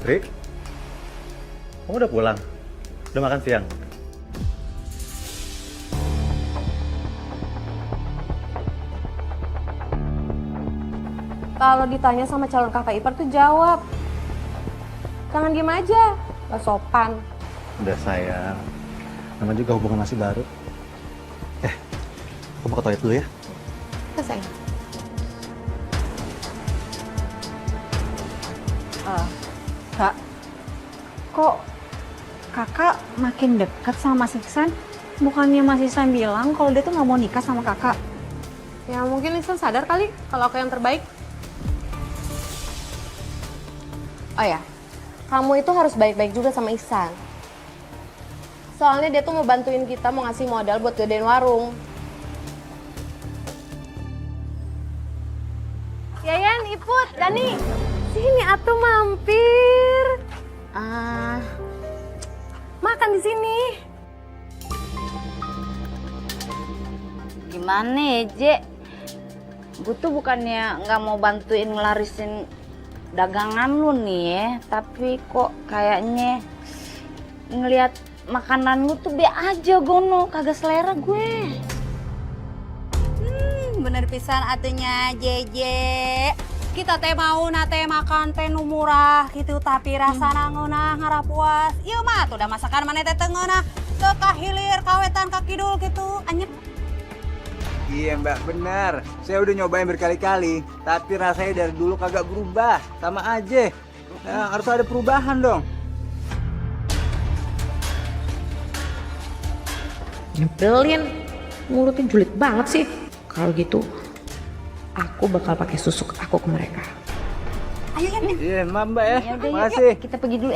Ri, kamu udah pulang? Udah makan siang? Kalau ditanya sama calon kakak ipar tuh jawab. Jangan diem aja, gak sopan. Udah sayang. Namanya juga hubungan masih baru. Aku mau ke toilet dulu ya. Ya sayang. Kak, kok kakak makin dekat sama Mas Iksan? Bukannya Mas Iksan bilang kalau dia tuh nggak mau nikah sama kakak? Ya mungkin Ihsan sadar kali kalau aku yang terbaik. Oh ya, kamu itu harus baik-baik juga sama Ihsan. Soalnya dia tuh mau bantuin kita, mau ngasih modal buat gedein warung. Yayan, Iput, Dani, sini atuh mampir. Makan di sini. Gimana ya, Je? Gue tuh bukannya nggak mau bantuin ngelarisin dagangan lu nih ya, tapi kok kayaknya ngelihat makanan lu tuh be aja gono, kagak selera gue. Bener pisan atunya Jeje. Kita teh mau nate makan teh nu murah gitu tapi rasana ngeunah ngarapuas. Ieu mah tuh udah masakan mana teh teu ngeunah teu kahilir kawetan ka kidul gitu. Anyep. Iya Mbak, benar. Saya udah nyobain berkali-kali, tapi rasanya dari dulu kagak berubah. Sama aja. Nah, harus ada perubahan dong. Nyebelin, mulutnya julid banget sih. Kalau gitu, aku bakal pakai susuk aku ke mereka. Ayo ya, Neng. Iya, maaf Mbak ya. Yaudah, Makasih. yuk, kita pergi dulu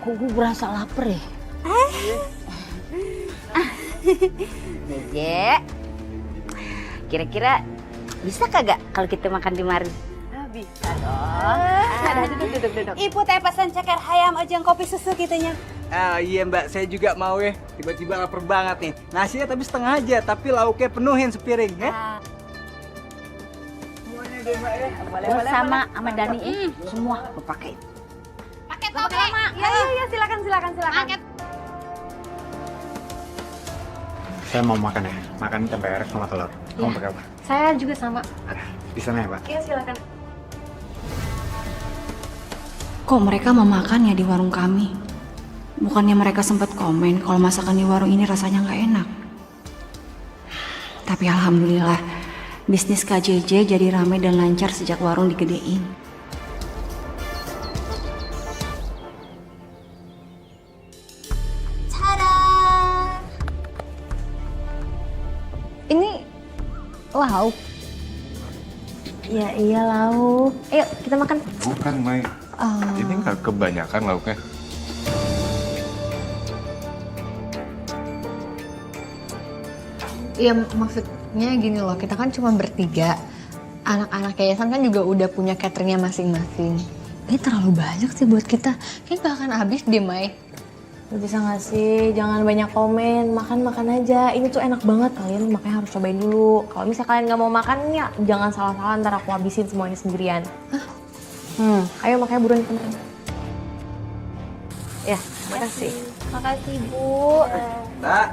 Kok gue berasa lapar ya? Jeje, kira-kira bisa kagak kalau kita makan di mari? Bisa dong. Duduk. Ibu teh pesan ceker ayam ojeng kopi susu gitunya. Iya Mbak, saya juga mau ya. Tiba-tiba lapar banget nih. Nasinya tapi setengah aja, tapi lauknya penuhin sepiring ya. Boleh Sama Dani semua gue pakai. Paket oke. Iya, silakan. Paket. Saya mau makan ya, makan tempe orek sama telur. Kamu pakai apa? Saya juga sama. Di sana ya, Pak? Iya, silakan. Kok mereka mau makan ya di warung kami? Bukannya mereka sempat komen kalau masakan di warung ini rasanya nggak enak. Tapi alhamdulillah, bisnis KJJ jadi ramai dan lancar sejak warung digedein. Ini lauk. Iya lauk. Ayo kita makan. Bukan, Mai. Ini nggak kebanyakan lauknya. Ya maksudnya gini loh, kita kan cuma bertiga. Anak-anak yayasan kan juga udah punya cateringnya masing-masing. Ini terlalu banyak sih buat kita. Kayaknya gak akan habis deh, Mai. Lu bisa gak sih? Jangan banyak komen. Makan aja. Ini tuh enak banget. Kalian makanya harus cobain dulu. Kalau misalnya kalian gak mau makan, ya jangan salah-salah. Ntar aku habisin semuanya sendirian. Ayo makanya buruan teman. Ya, makasih. Makasih, Bu. Mbak.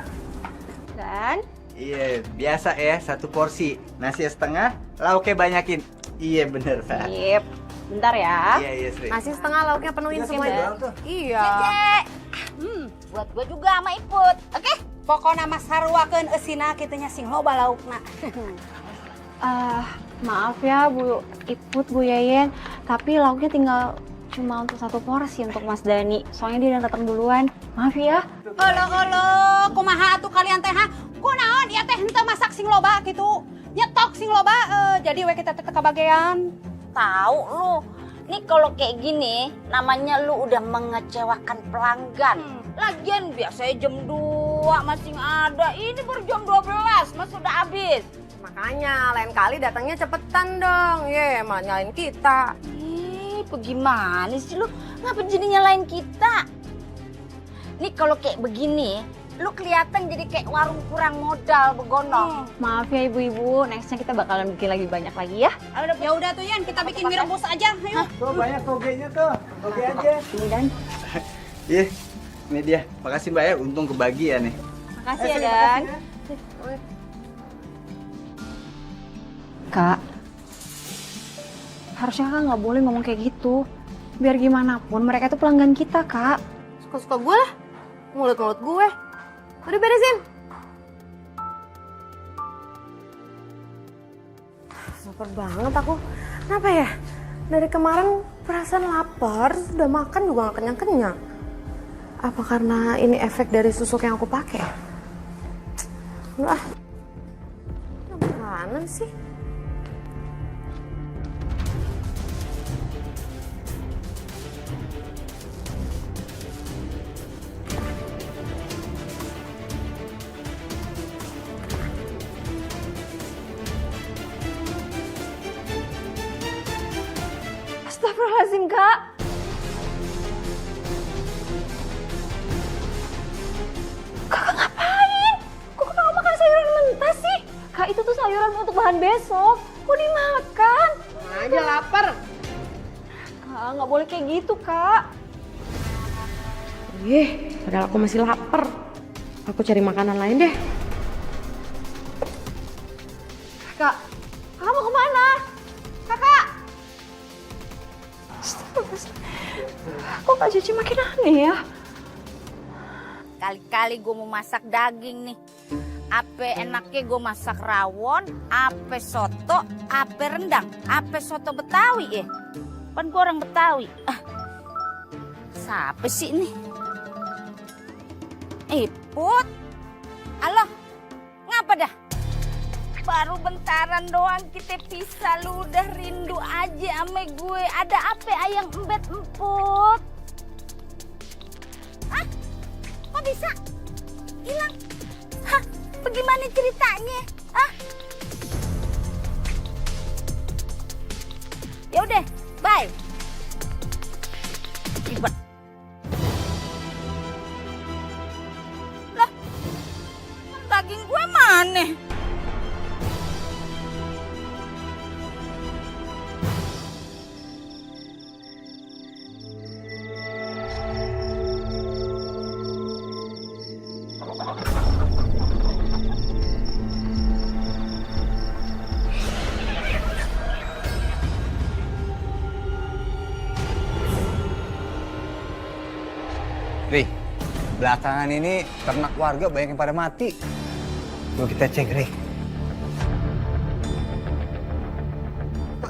Dan Iya, biasa ya, satu porsi. Nasi setengah, lauknya banyakin. Iya bener, Pak. sip. Bentar ya. Iya, Sri. Nasi setengah lauknya penuhin semuanya. Iya. Buat gua juga sama Iput. Oke? Pokoknya mas sarwakeun eusina kitunya sing loba laukna. Maaf ya Bu Iput, Bu Yayen. Tapi lauknya tinggal cuma untuk satu porsi untuk Mas Dani. Soalnya dia udah datang duluan. Maaf ya. Olo, kumaha atuh kalian teh ha? Kunaon ieu teh henteu masak sing loba kitu. Nyetok sing loba jadi we kita teh kebagian. Tahu lu, nih kalau kayak gini namanya lu udah mengecewakan pelanggan. Lagian biasanya jam 2 masih ada, ini baru jam 12 mas sudah habis. Makanya lain kali datangnya cepetan dong. Ye, malah nyalain kita. Bagaimana sih lu? Ngapa jadi nyalain kita? Nih kalau kayak begini, lu kelihatan jadi kayak warung kurang modal begono. Maaf ya ibu-ibu, nextnya kita bakalan bikin lagi banyak lagi ya. Ya udah tuh Yan, kita bikin mie rebus aja. Ayo. Tuh banyak togenya tuh, toge aja. Ini Dan. Iya, ini dia. Makasih Mbak ya, untung kebagian nih. Makasih ya Dan. Kak, harusnya Kak nggak boleh ngomong kayak gitu. Biar gimana pun mereka itu pelanggan kita, Kak. Suka-suka gue lah. Mulut-mulut gue. Udah beresin. Lapar banget aku. Kenapa ya? Dari kemarin perasaan lapar, sudah makan juga gak kenyang-kenyang. Apa karena ini efek dari susuk yang aku pakai? Wah, makanan sih. Astagfirullahaladzim, Kak. Kakak ngapain? Kok kakak makan sayuran mentah sih? Kak, itu tuh sayuran untuk bahan besok. Kok dimakan? Aja lapar. Kak, nggak boleh kayak gitu, Kak. Padahal aku masih lapar. Aku cari makanan lain deh. Kak, kakak mau kemana? Kakak! Kok Kak Cici makin aneh ya? Kali-kali gue mau masak daging nih. Ape enaknya gue masak rawon, ape soto, ape rendang, ape soto Betawi ya. Kan gue orang Betawi. Siapa sih ini? Iput. Halo, ngapa dah? Baru bentaran doang kita pisah, lu udah rindu aja ame gue. Ada apa ayang embet emput? Hah? Kok bisa? Hilang? Hah? Bagaimana ceritanya? Hah? Ya udah, bye. Ribet. Lah, daging gue mana? Belakangan ini ternak warga banyak yang pada mati. Yuk kita cek, Ri.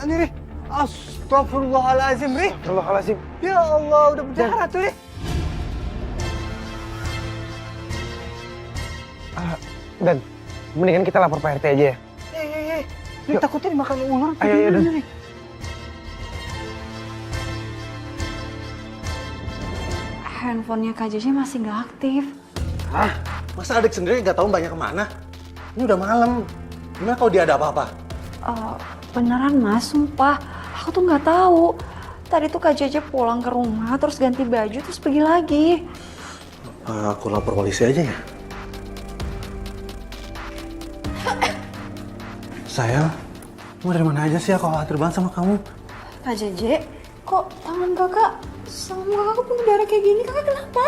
Ini, Ri. Astagfirullahaladzim, Ri. Astagfirullahaladzim. Ya Allah, udah berdarah tuh, Ri. Dan, mendingan kita lapor Pak RT aja ya. Ini takutnya dimakan ular. Ayo, Dan. Handphonenya Kak Jeje masih nggak aktif. Hah? Masa adik sendiri nggak tahu banyak kemana? Ini udah malam. Gimana kalau dia ada apa-apa? Beneran Mas, sumpah. Aku tuh nggak tahu. Tadi tuh Kak Jeje pulang ke rumah, terus ganti baju, terus pergi lagi. Aku lapor polisi aja ya. Sayang, kamu dari mana aja sih? Aku khawatir banget sama kamu. Kak Jeje, kok tangan kakak sama muka kakak punya darah kayak gini? Kakak kenapa?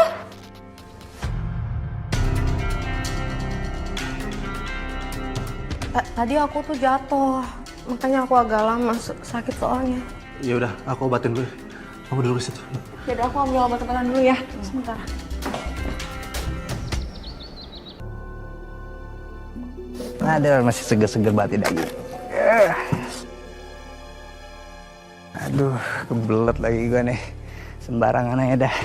Tadi aku tuh jatuh, makanya aku agak lama sakit soalnya. Ya udah, aku obatin dulu. Kamu dulu ke situ. Yaudah, aku ambil obat obatan dulu ya. Sebentar. Ada masih seger-seger banget daging. Aduh, kebelet lagi gue nih. Sembarangan aja dah.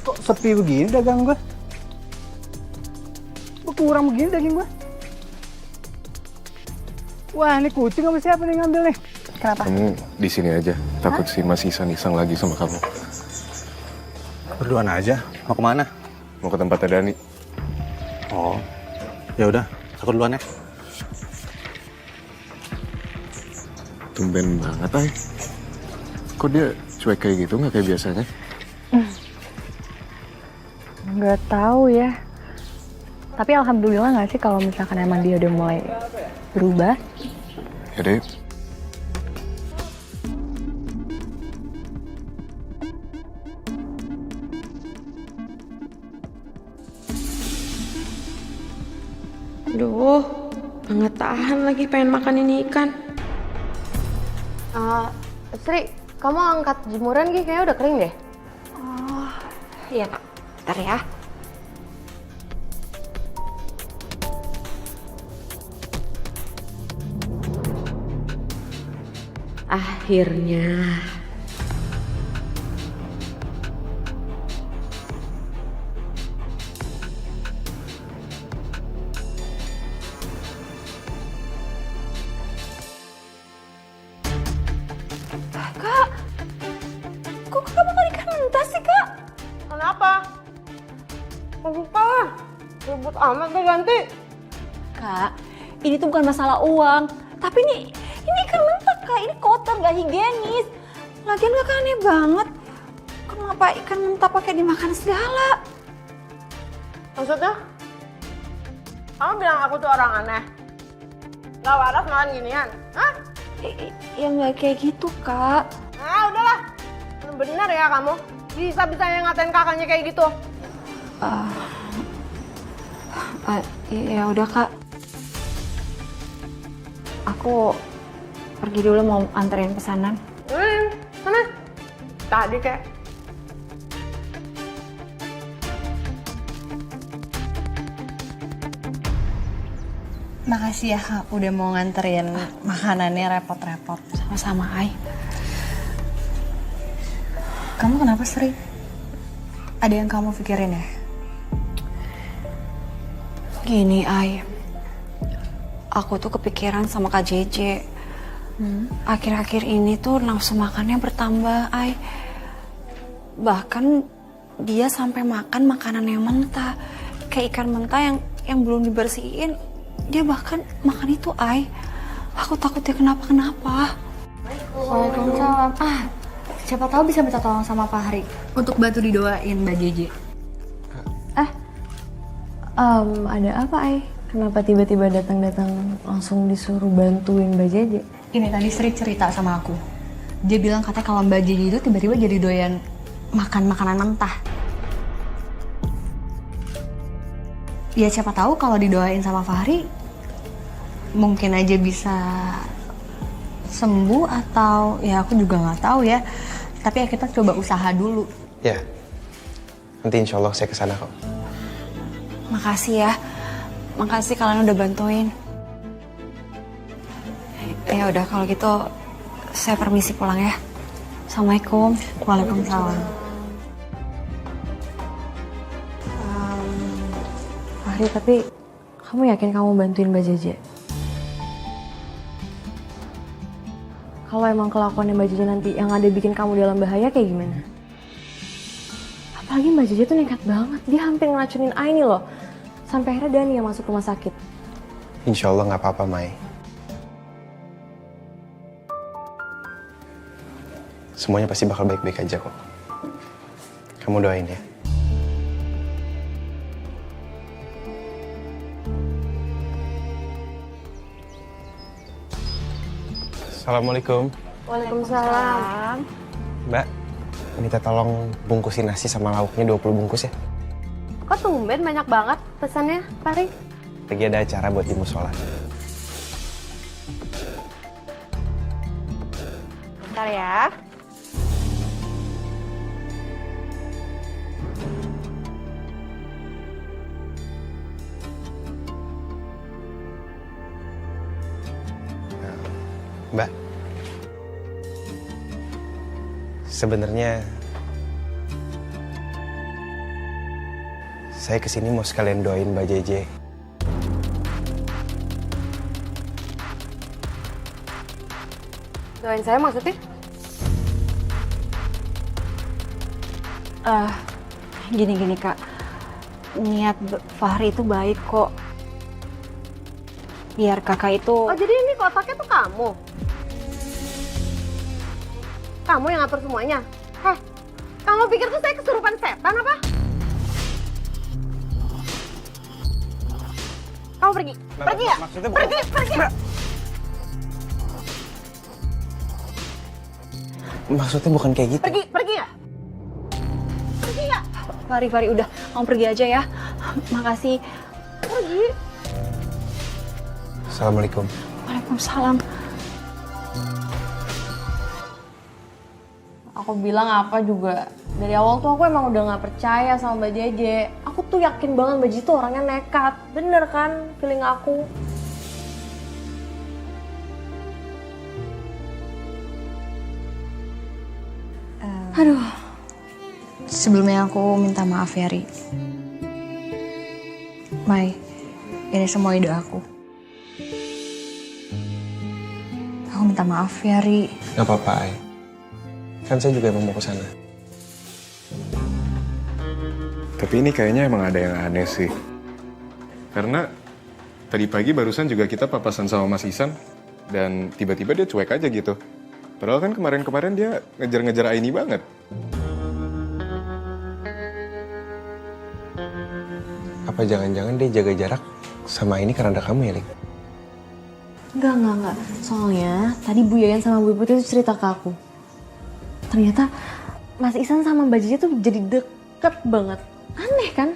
Kok sepi begini dagang gue? Kurang begini daging gue? Wah, ini kucing apa siapa nih ngambil nih? Kenapa? Kamu di sini aja. Takut si Mas Isan iseng lagi sama kamu. Berduaan aja. Mau kemana? Mau ke tempatnya Dani. Oh, ya udah. Aku duluan ya. Tumben banget, Ay. Kok dia cuek kayak gitu, nggak kayak biasanya? Nggak tahu ya. Tapi alhamdulillah nggak sih kalau misalkan emang dia udah mulai berubah. Ya deh. Aduh, nggak tahan lagi pengen makan ini ikan. Sri, kamu angkat jemuran Gi, kayaknya udah kering deh. Oh, iya Kak. Bentar ya. Akhirnya. Kak, kok kakak makan ikan mentah sih Kak? Kenapa? Lupa, ribut amat tuh ganti. Kak, ini tuh bukan masalah uang, tapi ini ikan mentah Kak, ini kotor gak higienis. Lagian kakak aneh banget, kenapa ikan mentah pakai dimakan segala? Maksudnya? Kamu bilang aku tuh orang aneh? Gak waras makan ginian? Hah? Ya nggak kayak gitu Kak. Nah udahlah, bener ya kamu. Bisa-bisanya ngatain kakaknya kayak gitu. Ya udah Kak. Aku pergi dulu mau anterin pesanan. Mana? Tadi kayak. Makasih ya Kak, udah mau nganterin makanannya repot-repot. Sama-sama Ai. Kamu kenapa Sri? Ada yang kamu pikirin ya? Gini Ai, aku tuh kepikiran sama Kak Jeje. Akhir-akhir ini tuh nafsu makannya bertambah Ai. Bahkan dia sampai makan makanan yang mentah. Kayak ikan mentah yang belum dibersihin. Dia bahkan makan itu, Ai. Aku takut dia kenapa-kenapa. Waalaikumsalam. Siapa tahu bisa minta tolong sama Pak Hari untuk bantu didoain Mbak Jeje. Ada apa, Ai? Kenapa tiba-tiba datang-datang langsung disuruh bantuin Mbak Jeje? Ini tadi Sri cerita sama aku. Dia bilang katanya kalau Mbak Jeje itu tiba-tiba jadi doyan makan makanan mentah. Ya siapa tahu kalau didoain sama Fahri, mungkin aja bisa sembuh atau ya aku juga nggak tahu ya. Tapi ya kita coba usaha dulu. Ya, nanti insya Allah saya kesana kok. Makasih ya. Makasih kalian udah bantuin. Ya udah kalau gitu saya permisi pulang ya. Assalamualaikum. Waalaikumsalam. Fahri, tapi kamu yakin kamu bantuin Mbak Jeje? Kalau emang kelakuannya Mbak Jeje nanti yang ada bikin kamu dalam bahaya kayak gimana? Apalagi Mbak Jeje tuh nekat banget. Dia hampir ngeracunin Aini loh. Sampai akhirnya Dani yang masuk rumah sakit. Insya Allah nggak apa-apa, Mai. Semuanya pasti bakal baik-baik aja kok. Kamu doain ya. Assalamualaikum. Waalaikumsalam. Mbak, minta tolong bungkusin nasi sama lauknya 20 bungkus ya. Kok tumben banyak banget pesannya, Fahri? Lagi ada acara buat di musola. Bentar ya. Mbak, sebenarnya saya kesini mau sekalian doain Mbak Jeje. Doain saya maksudnya? Gini Kak. Niat Fahri itu baik kok. Biar kakak itu... Oh jadi ini kotaknya tuh kamu? Kamu yang ngatur semuanya? Heh, kamu pikir tuh saya kesurupan setan apa? Kamu pergi, pergi ya? Pergi! Maksudnya bukan kayak gitu. Pergi ya? Pergi ya? Fahri, udah. Kamu pergi aja ya. Makasih. Pergi. Assalamualaikum. Waalaikumsalam. Aku bilang apa juga. Dari awal tuh aku emang udah gak percaya sama Mbak Jeje. Aku tuh yakin banget Mbak Jeje tuh orangnya nekat. Bener kan feeling aku? Aduh. Sebelumnya aku minta maaf ya, Ri. Mai, ini semua ide aku. Aku minta maaf ya, Ri. Gak apa-apa, Ai. Kan saya juga emang mau ke sana. Tapi ini kayaknya emang ada yang aneh sih. Karena tadi pagi barusan juga kita papasan sama Mas Isan. Dan tiba-tiba dia cuek aja gitu. Padahal kan kemarin-kemarin dia ngejar-ngejar Aini banget. Apa jangan-jangan dia jaga jarak sama ini karena ada kamu ya, Lik? Enggak. Soalnya tadi Bu Yayan sama Bu Putih itu cerita ke aku. Ternyata Mas Isan sama Mbak Jeje tuh jadi deket banget. Aneh kan?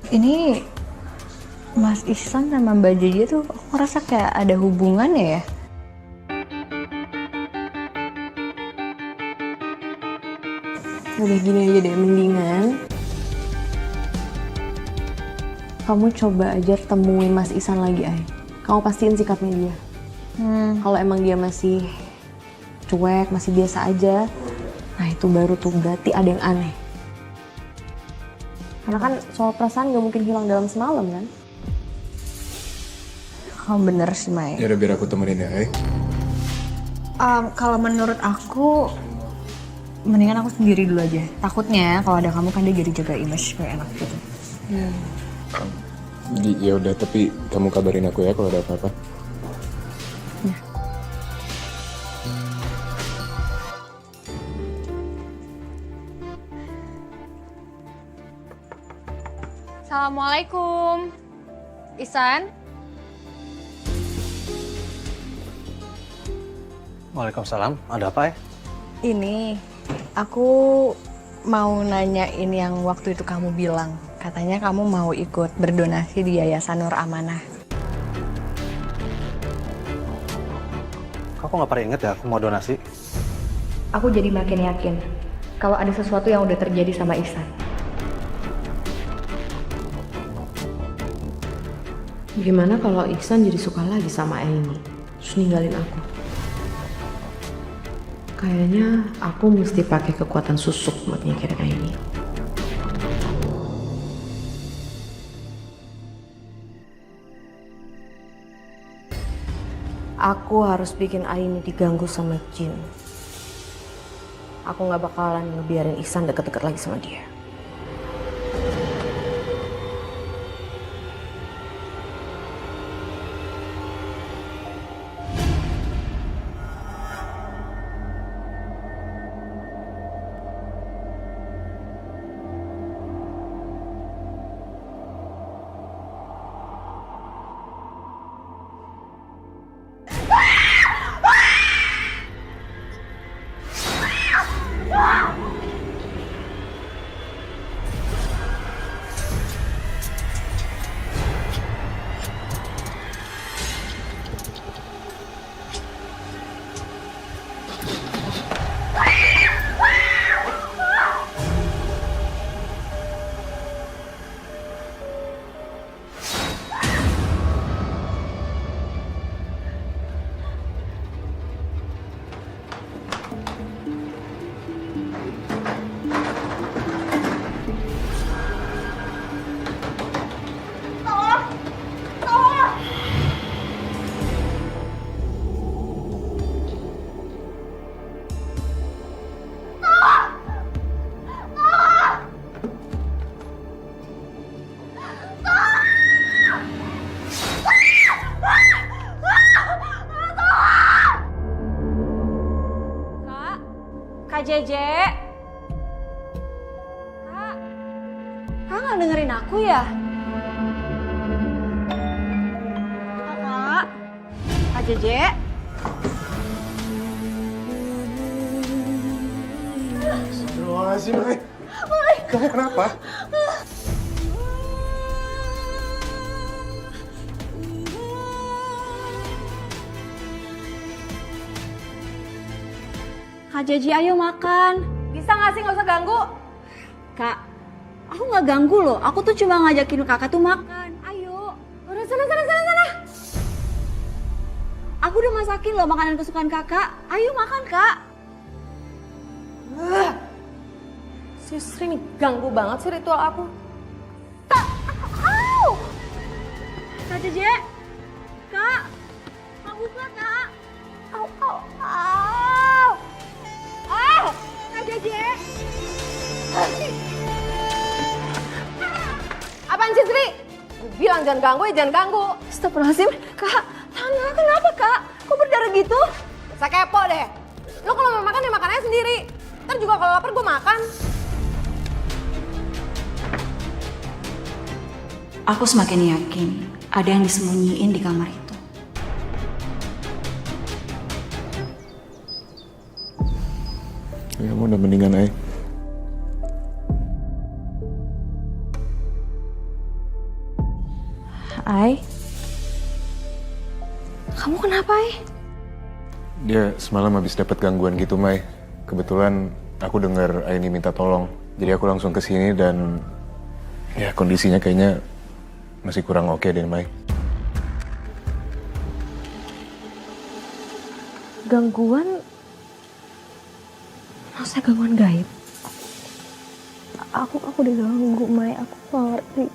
Ini Mas Ihsan sama Mbak Jeje tuh aku ngerasa kayak ada hubungannya ya. Udah gini aja deh, mendingan kamu coba aja temuin Mas Ihsan lagi, Ay. Kamu pastiin sikapnya dia. Kalau emang dia masih cuek, masih biasa aja, nah itu baru tuh berarti ada yang aneh. Karena kan soal perasaan gak mungkin hilang dalam semalam kan? Kamu bener sih, Mai. Ya udah biar aku temenin ya, Ai. Kalau menurut aku, mendingan aku sendiri dulu aja. Takutnya kalau ada kamu kan dia jadi jaga image kayak enak gitu. Ya udah, tapi kamu kabarin aku ya kalau ada apa-apa. Assalamualaikum. Ihsan? Waalaikumsalam. Ada apa ya? Ini, aku mau nanyain yang waktu itu kamu bilang. Katanya kamu mau ikut berdonasi di Yayasan Nur Amanah. Kok nggak pernah inget ya aku mau donasi? Aku jadi makin yakin kalau ada sesuatu yang udah terjadi sama Ihsan. Gimana kalau Ihsan jadi suka lagi sama Aini, terus ninggalin aku? Kayaknya aku mesti pakai kekuatan susuk buat nyingkirin Aini. Aku harus bikin Aini diganggu sama jin. Aku gak bakalan ngebiarin Ihsan deket-deket lagi sama dia. Kak Jeje. Kak nggak dengerin aku ya? Kak Jeje. Astagfirullahaladzim, Mai. Kamu kenapa? Kak Jeje, ayo makan. Bisa nggak sih nggak usah ganggu? Kak, aku nggak ganggu loh. Aku tuh cuma ngajakin kakak tuh makan. Ayo. Udah sana. Aku udah masakin loh makanan kesukaan kakak. Ayo makan, Kak. Si Sri nih ganggu banget sih ritual aku. Kak Jeje. Kak. Kak buka, Kak. Kak Jeje. Apaan sih Sri? Gue bilang jangan ganggu ya jangan ganggu. Astagfirullahaladzim. Kak, tangan kakak kenapa, Kak? Kok berdarah gitu? Saya kepo deh. Lo kalau mau makan ya makan aja sendiri. Ntar juga kalau lapar gue makan. Aku semakin yakin ada yang disembunyiin di kamar itu. Kamu udah mendingan, Ai. Ai? Kamu kenapa, Ai? Dia semalam habis dapat gangguan gitu, Mai. Kebetulan aku dengar Aini minta tolong. Jadi aku langsung ke sini dan ya kondisinya kayaknya masih kurang oke deh, Mai. Gangguan? Maksudnya gangguan gaib? Aku diganggu, Mai. Aku nggak ngerti.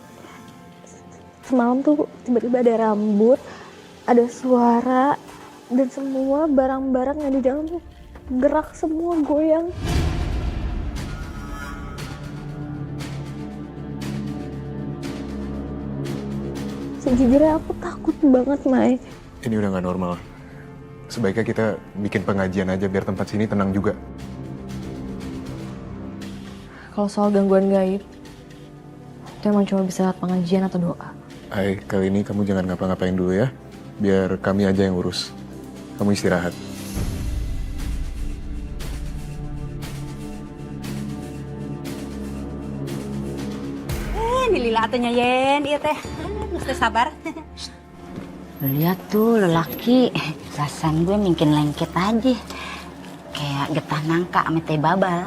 Semalam tuh tiba-tiba ada rambut, ada suara, dan semua barang-barang yang di dalam tuh gerak semua, goyang. Sejujurnya aku takut banget, Mai. Ini udah nggak normal. Sebaiknya kita bikin pengajian aja biar tempat sini tenang juga. Kalau soal gangguan gaib, itu emang cuma bisa lewat pengajian atau doa. Ai, kali ini kamu jangan ngapa-ngapain dulu ya. Biar kami aja yang urus. Kamu istirahat. Ini lila atunya Yen, iya teh. Mesti sabar. Lihat tuh lelaki, rasan gue mungkin lengket aja. Kayak getah nangka sama teh babal.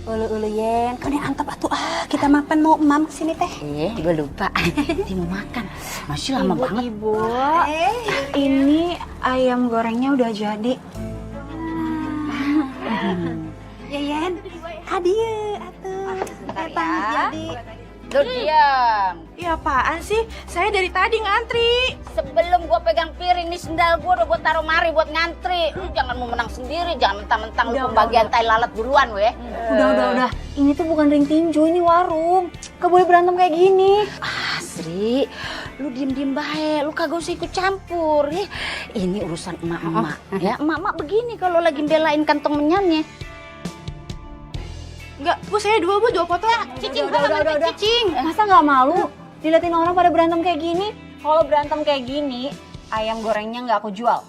Ulu Yen, kau nih antap atuh kita makan mau mam kesini teh. Iya, gue lupa. Dia mau makan. Masih lama banget. Ibu, ini ayam gorengnya udah jadi. Ya Yen, hadiah atuh. Sebentar jadi. Lu diam. Ya apaan sih? Saya dari tadi ngantri. Sebelum gue pegang piring nih sendal gue udah gue taruh mari buat ngantri. Lu jangan mau menang sendiri, jangan mentang-mentang lu pembagian tai lalat duluan weh. Udah. Ini tuh bukan ring tinju, ini warung. Gak boleh berantem kayak gini. Sri, lu diem-diem baik, lu kagak usah ikut campur ya. Ini urusan emak-emak. Ya, emak-emak begini kalau lagi belain kantong menyannya. Enggak, Bu, saya dua potong. Cicing, udah. cicing. Masa nggak malu diliatin orang pada berantem kayak gini? Kalau berantem kayak gini, ayam gorengnya nggak aku jual.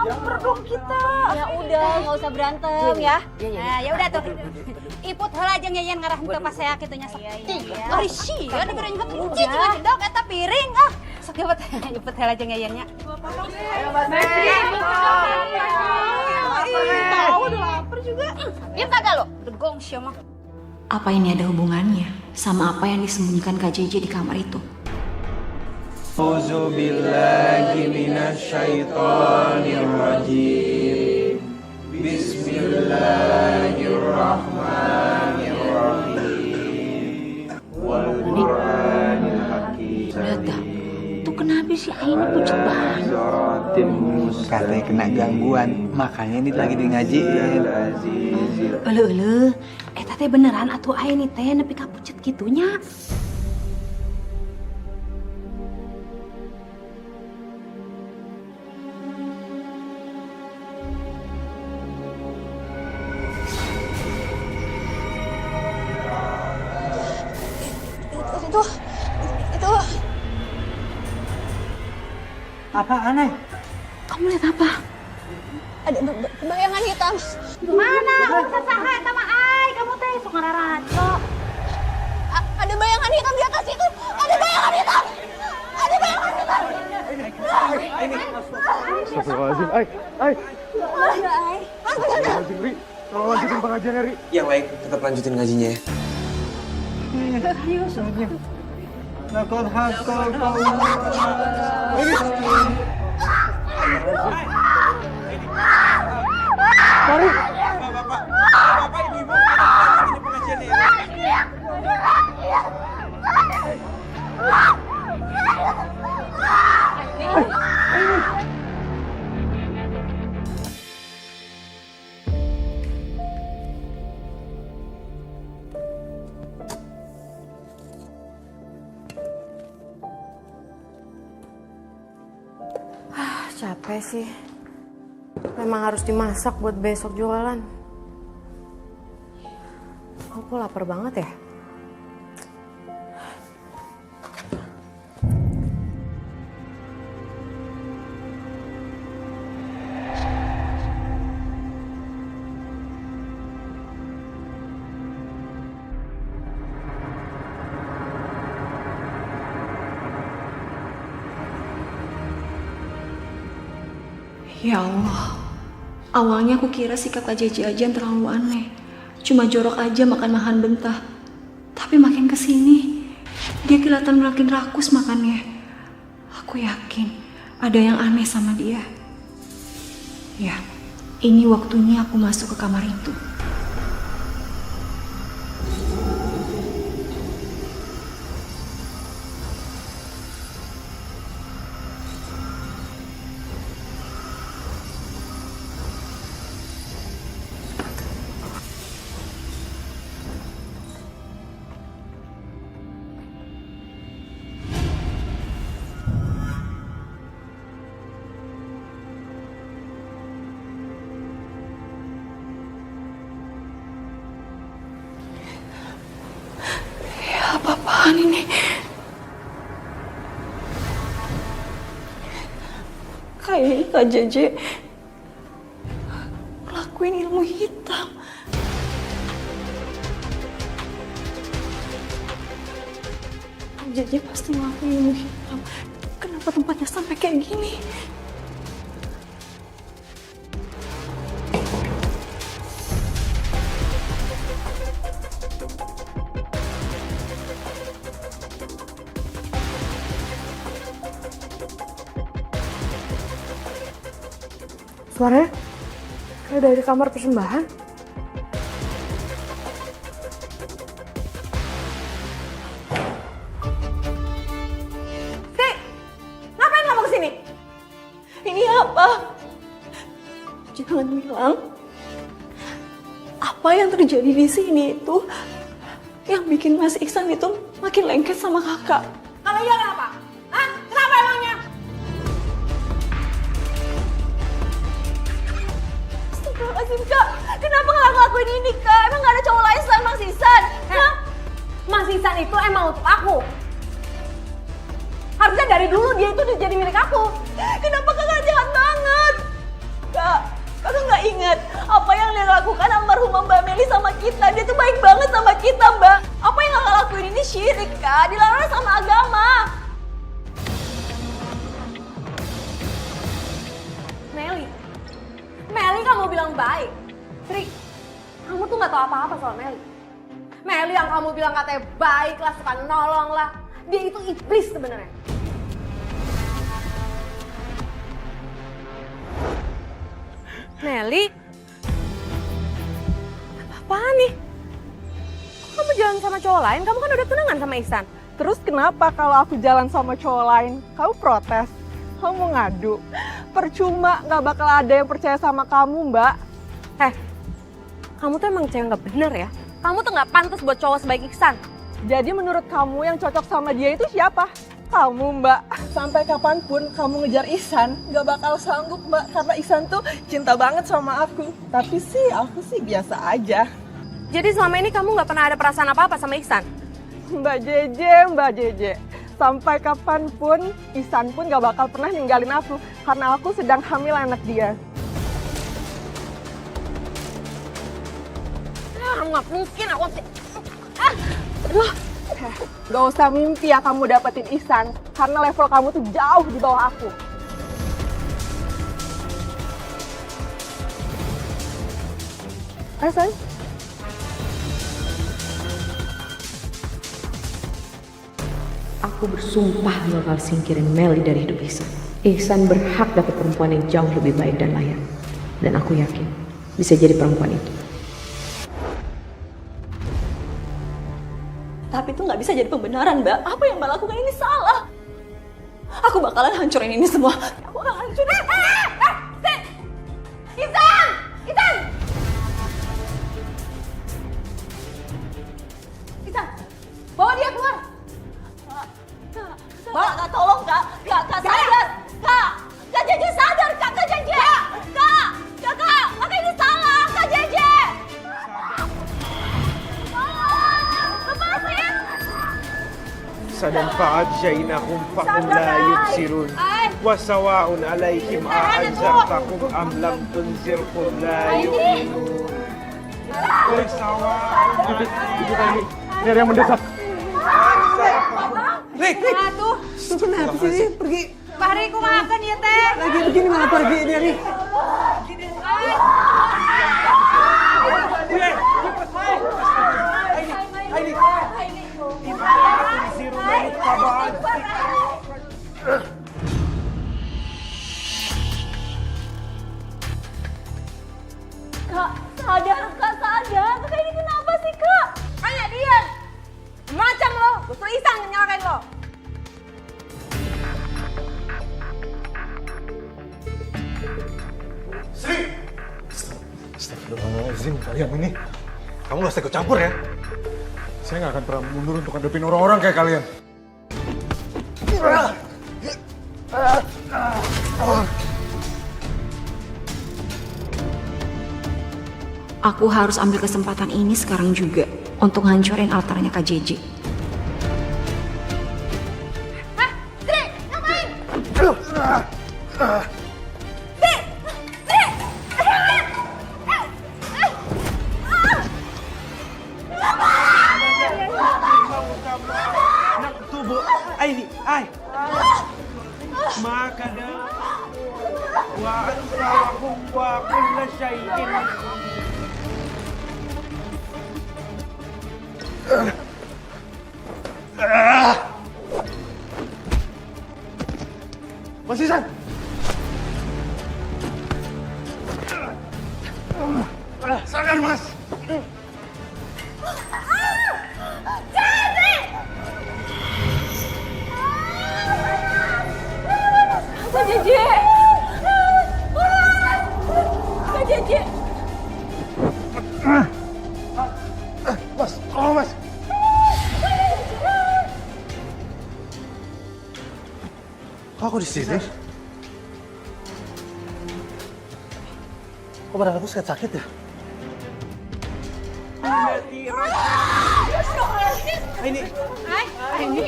Lapar dong kita. Ya udah, nggak usah berantem ya. Nah, ya udah tuh. Iput heula jeung Yayan ngarah henteu pas saya kitu nya sakti. Oh, sia, ada goreng henteu cicing lagi dok eta piring ah. Sok iput heula jeung Yayan nya. Tahu udah lapar juga. Diam kagak lo? Degong siapa? Apa ini ada hubungannya sama apa yang disembunyikan Kak JJ di kamar itu? Auzubillahi minasyaitonirrajim. Bismillahirrahmanirrahim. Wal Qur'anil Hakim. Lihat dah. Tuh kenapa sih ini pucet banget? Katanya kena gangguan, makanya ini lagi di ngajiin. Elu, eta teh beneran atuh ini teh nepi ka pucet gitunya. Itu. Apa aneh? Kamu lihat apa? Ada bayangan hitam. Mana? Urusan saha eta mah ai, kamu teh sok ngararaco. Ada bayangan hitam di atas itu. Ada bayangan hitam. Astagfirullahaladzim, Ai. Astagfirullahaladzim, Ri. Tolong lanjutin pengajiannya, Ri. Yang baik, tetap lanjutin ngajinya ya. Lakon hakol Capek sih. Memang harus dimasak buat besok jualan. Aku lapar banget ya. Ya Allah, awalnya aku kira sikap Kak JJ aja yang terlalu aneh. Cuma jorok aja makan-makan bentah. Tapi makin kesini, dia kelihatan makin rakus makannya. Aku yakin ada yang aneh sama dia. Ya, ini waktunya aku masuk ke kamar itu. Kak JJ ngelakuin ilmu hitam. Kak JJ pasti ngelakuin ilmu hitam. Kenapa tempatnya sampai kayak gini? Suaranya kayak dari kamar persembahan. Sri, ngapain kamu kesini? Ini apa? Jangan bilang apa yang terjadi di sini itu yang bikin Mas Iksan itu makin lengket sama kakak. Kalau iya kenapa? Hah? Kenapa emangnya? Astagfirullahaladzim Kak, kenapa nggak ngelakuin ini Kak? Emang gak ada cowok lain selain Mas Iksan? Hah? Mas Iksan itu emang untuk aku. Harusnya dari dulu dia itu jadi milik aku. Kenapa kakak jahat banget? Kak, kakak nggak ingat apa yang dia lakukan almarhumah Mbak Meli sama kita. Dia tuh baik banget sama kita, Mbak. Apa yang kakak lakuin ini syirik, Kak. Dilarang sama agama. Meli kamu bilang baik. Tri, kamu tuh gak tahu apa-apa soal Meli. Meli yang kamu bilang katanya baik lah, suka nolong lah. Dia itu iblis sebenarnya. Meli? Apaan nih? Kok kamu jalan sama cowok lain? Kamu kan udah tunangan sama Ihsan. Terus kenapa kalau aku jalan sama cowok lain, kamu protes? Kamu mau ngadu? Percuma, gak bakal ada yang percaya sama kamu, Mbak. Kamu tuh emang cewek gak bener ya? Kamu tuh gak pantas buat cowok sebaik Ihsan. Jadi menurut kamu yang cocok sama dia itu siapa? Kamu, Mbak. Sampai kapanpun kamu ngejar Ihsan, gak bakal sanggup, Mbak. Karena Ihsan tuh cinta banget sama aku. Tapi sih, aku sih biasa aja. Jadi selama ini kamu gak pernah ada perasaan apa-apa sama Ihsan? Mbak JJ. Sampai kapanpun, Ihsan pun gak bakal pernah ninggalin aku. Karena aku sedang hamil anak dia. Nggak mungkin aku sih. Aduh, gak usah mimpi ya kamu dapetin Ihsan. Karena level kamu tuh jauh di bawah aku. Sayang. Aku bersumpah bakal singkirin Meli dari hidup Ihsan. Ihsan berhak dapat perempuan yang jauh lebih baik dan layak. Dan aku yakin bisa jadi perempuan itu. Tapi itu nggak bisa jadi pembenaran, Mbak. Apa yang Mbak lakukan ini salah. Aku bakalan hancurin ini semua. Aku akan hancurin. Ihsan! Ihsan! Ihsan! Bawa dia keluar! Mbak, Kak, tolong, Kak. Kak sadar. Kak JJ sadar, Kak JJ. Kak, ini salah, Kak JJ. سننفعت شيئهم فهم لا يبصرون وسواء عليهم أأنذرتهم أم لم تنذرهم لا يؤمنون Ini ada yang mendesak. Rik! Tuh kenapa sih? Pergi. Pak Rik, kok makan ya teh? Lagi begini malah pergi dia, Rik. Kak, sadar. Kak, ini kenapa sih, Kak? Tanya dia! Macam lo, justru Ihsan yang nyalakan lo. Astagfirullahaladzim, kalian ini. Kamu gak usah ikut campur ya. Saya gak akan pernah mundur untuk hadapin orang-orang kayak kalian. Aku harus ambil kesempatan ini sekarang juga untuk hancurin altarnya Kak JJ. Hah? Sri, ngapain? Ay! Makada wa ansahum wa kulla syai'in. Mas Ihsan! Sadar, Mas! Kak Jeje! Kak Jeje! Mas, tolong Mas! Kok aku di sini? Kok badan aku sakit ya? Ini. Ini.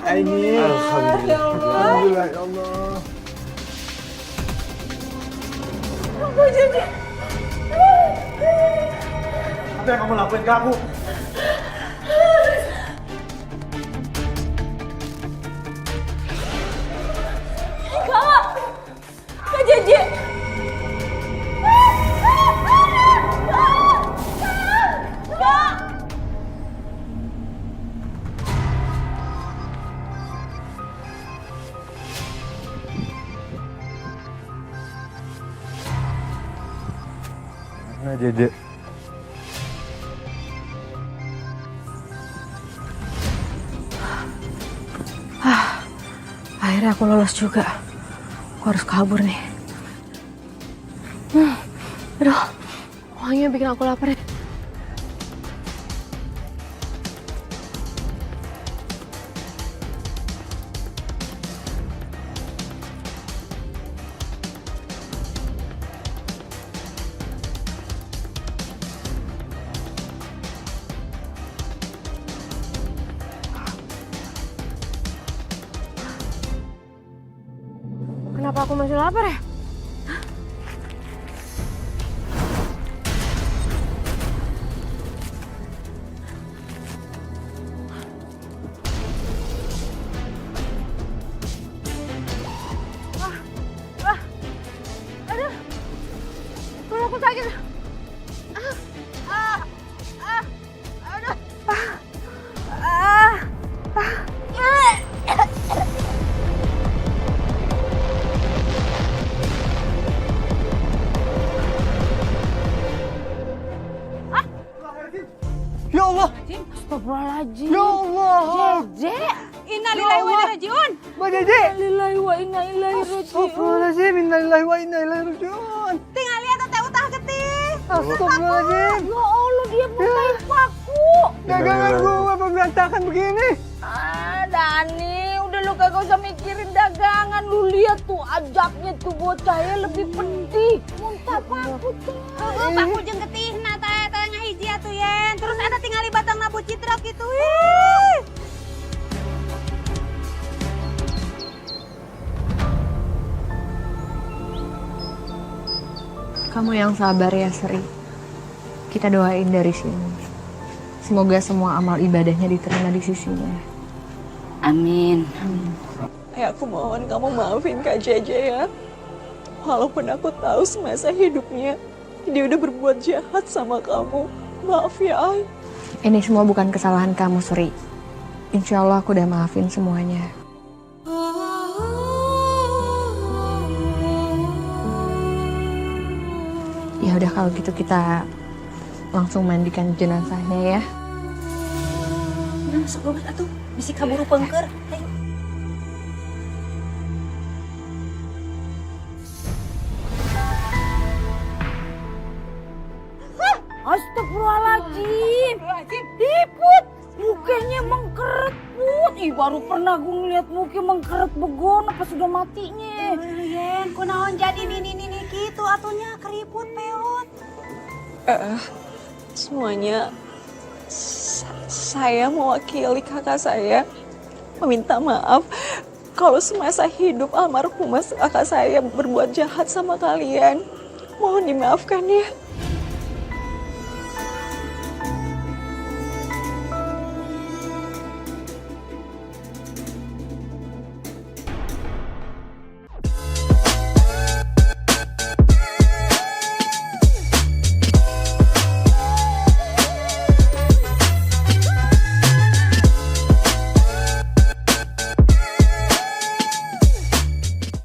Alhamdulillah ya Allah. Apa yang kamu lakuin ke aku? Kak Jeje! Nah, Jeje. Akhirnya aku lolos juga. Aku harus kabur nih. Aduh, wanginya bikin aku lapar ya. Kenapa aku masih lapar ya? Aduh, perut aku sakit. Ya Allah! Astagfirullahaladzim. Ya Allah! Jeje! Innalillahi wa inna ilaihi raji'un. Mbak Jeje! Innalillahi wa inna ilaihi raji'un. Astagfirullahaladzim, innalillahi wa inna ilaihi raji'un. Tinggal lihat teh utah getih. Astagfirullahaladzim. Ya Allah, dia bukain paku. Dagangan gua apa berantakan begini? Dani, udah lu kagak usah mikirin dagangan. Lu lihat tuh ajabnya tuh bocahnya lebih penting. Muntah paku tuh. Paku jeung getihna teh ngahiji atuh yen. Terus ada tinggal di batang nabu citrak gitu. Kamu yang sabar ya, Sri. Kita doain dari sini. Semoga semua amal ibadahnya diterima di sisinya. Amin. Aku mohon kamu maafin Kak Jeje ya. Walaupun aku tahu semasa hidupnya dia udah berbuat jahat sama kamu. Maaf ya, Ay. Ini semua bukan kesalahan kamu, Sri. Insya Allah aku udah maafin semuanya. Ya udah kalau gitu kita langsung mandikan jenazahnya ya. Udah masuk rumah atuh. Bisi kaburu pengker. Ayo. Astagfirullahaladzim. Iput, mukanya mengkeret, Put. Ih, baru pernah gue ngeliat muka mengkeret begon apa sudah matinya. Yen, kunaon jadi nini gitu atunya keriput peot. Semuanya saya mewakili kakak saya meminta maaf kalau semasa hidup almarhumah kakak saya berbuat jahat sama kalian. Mohon dimaafkan ya.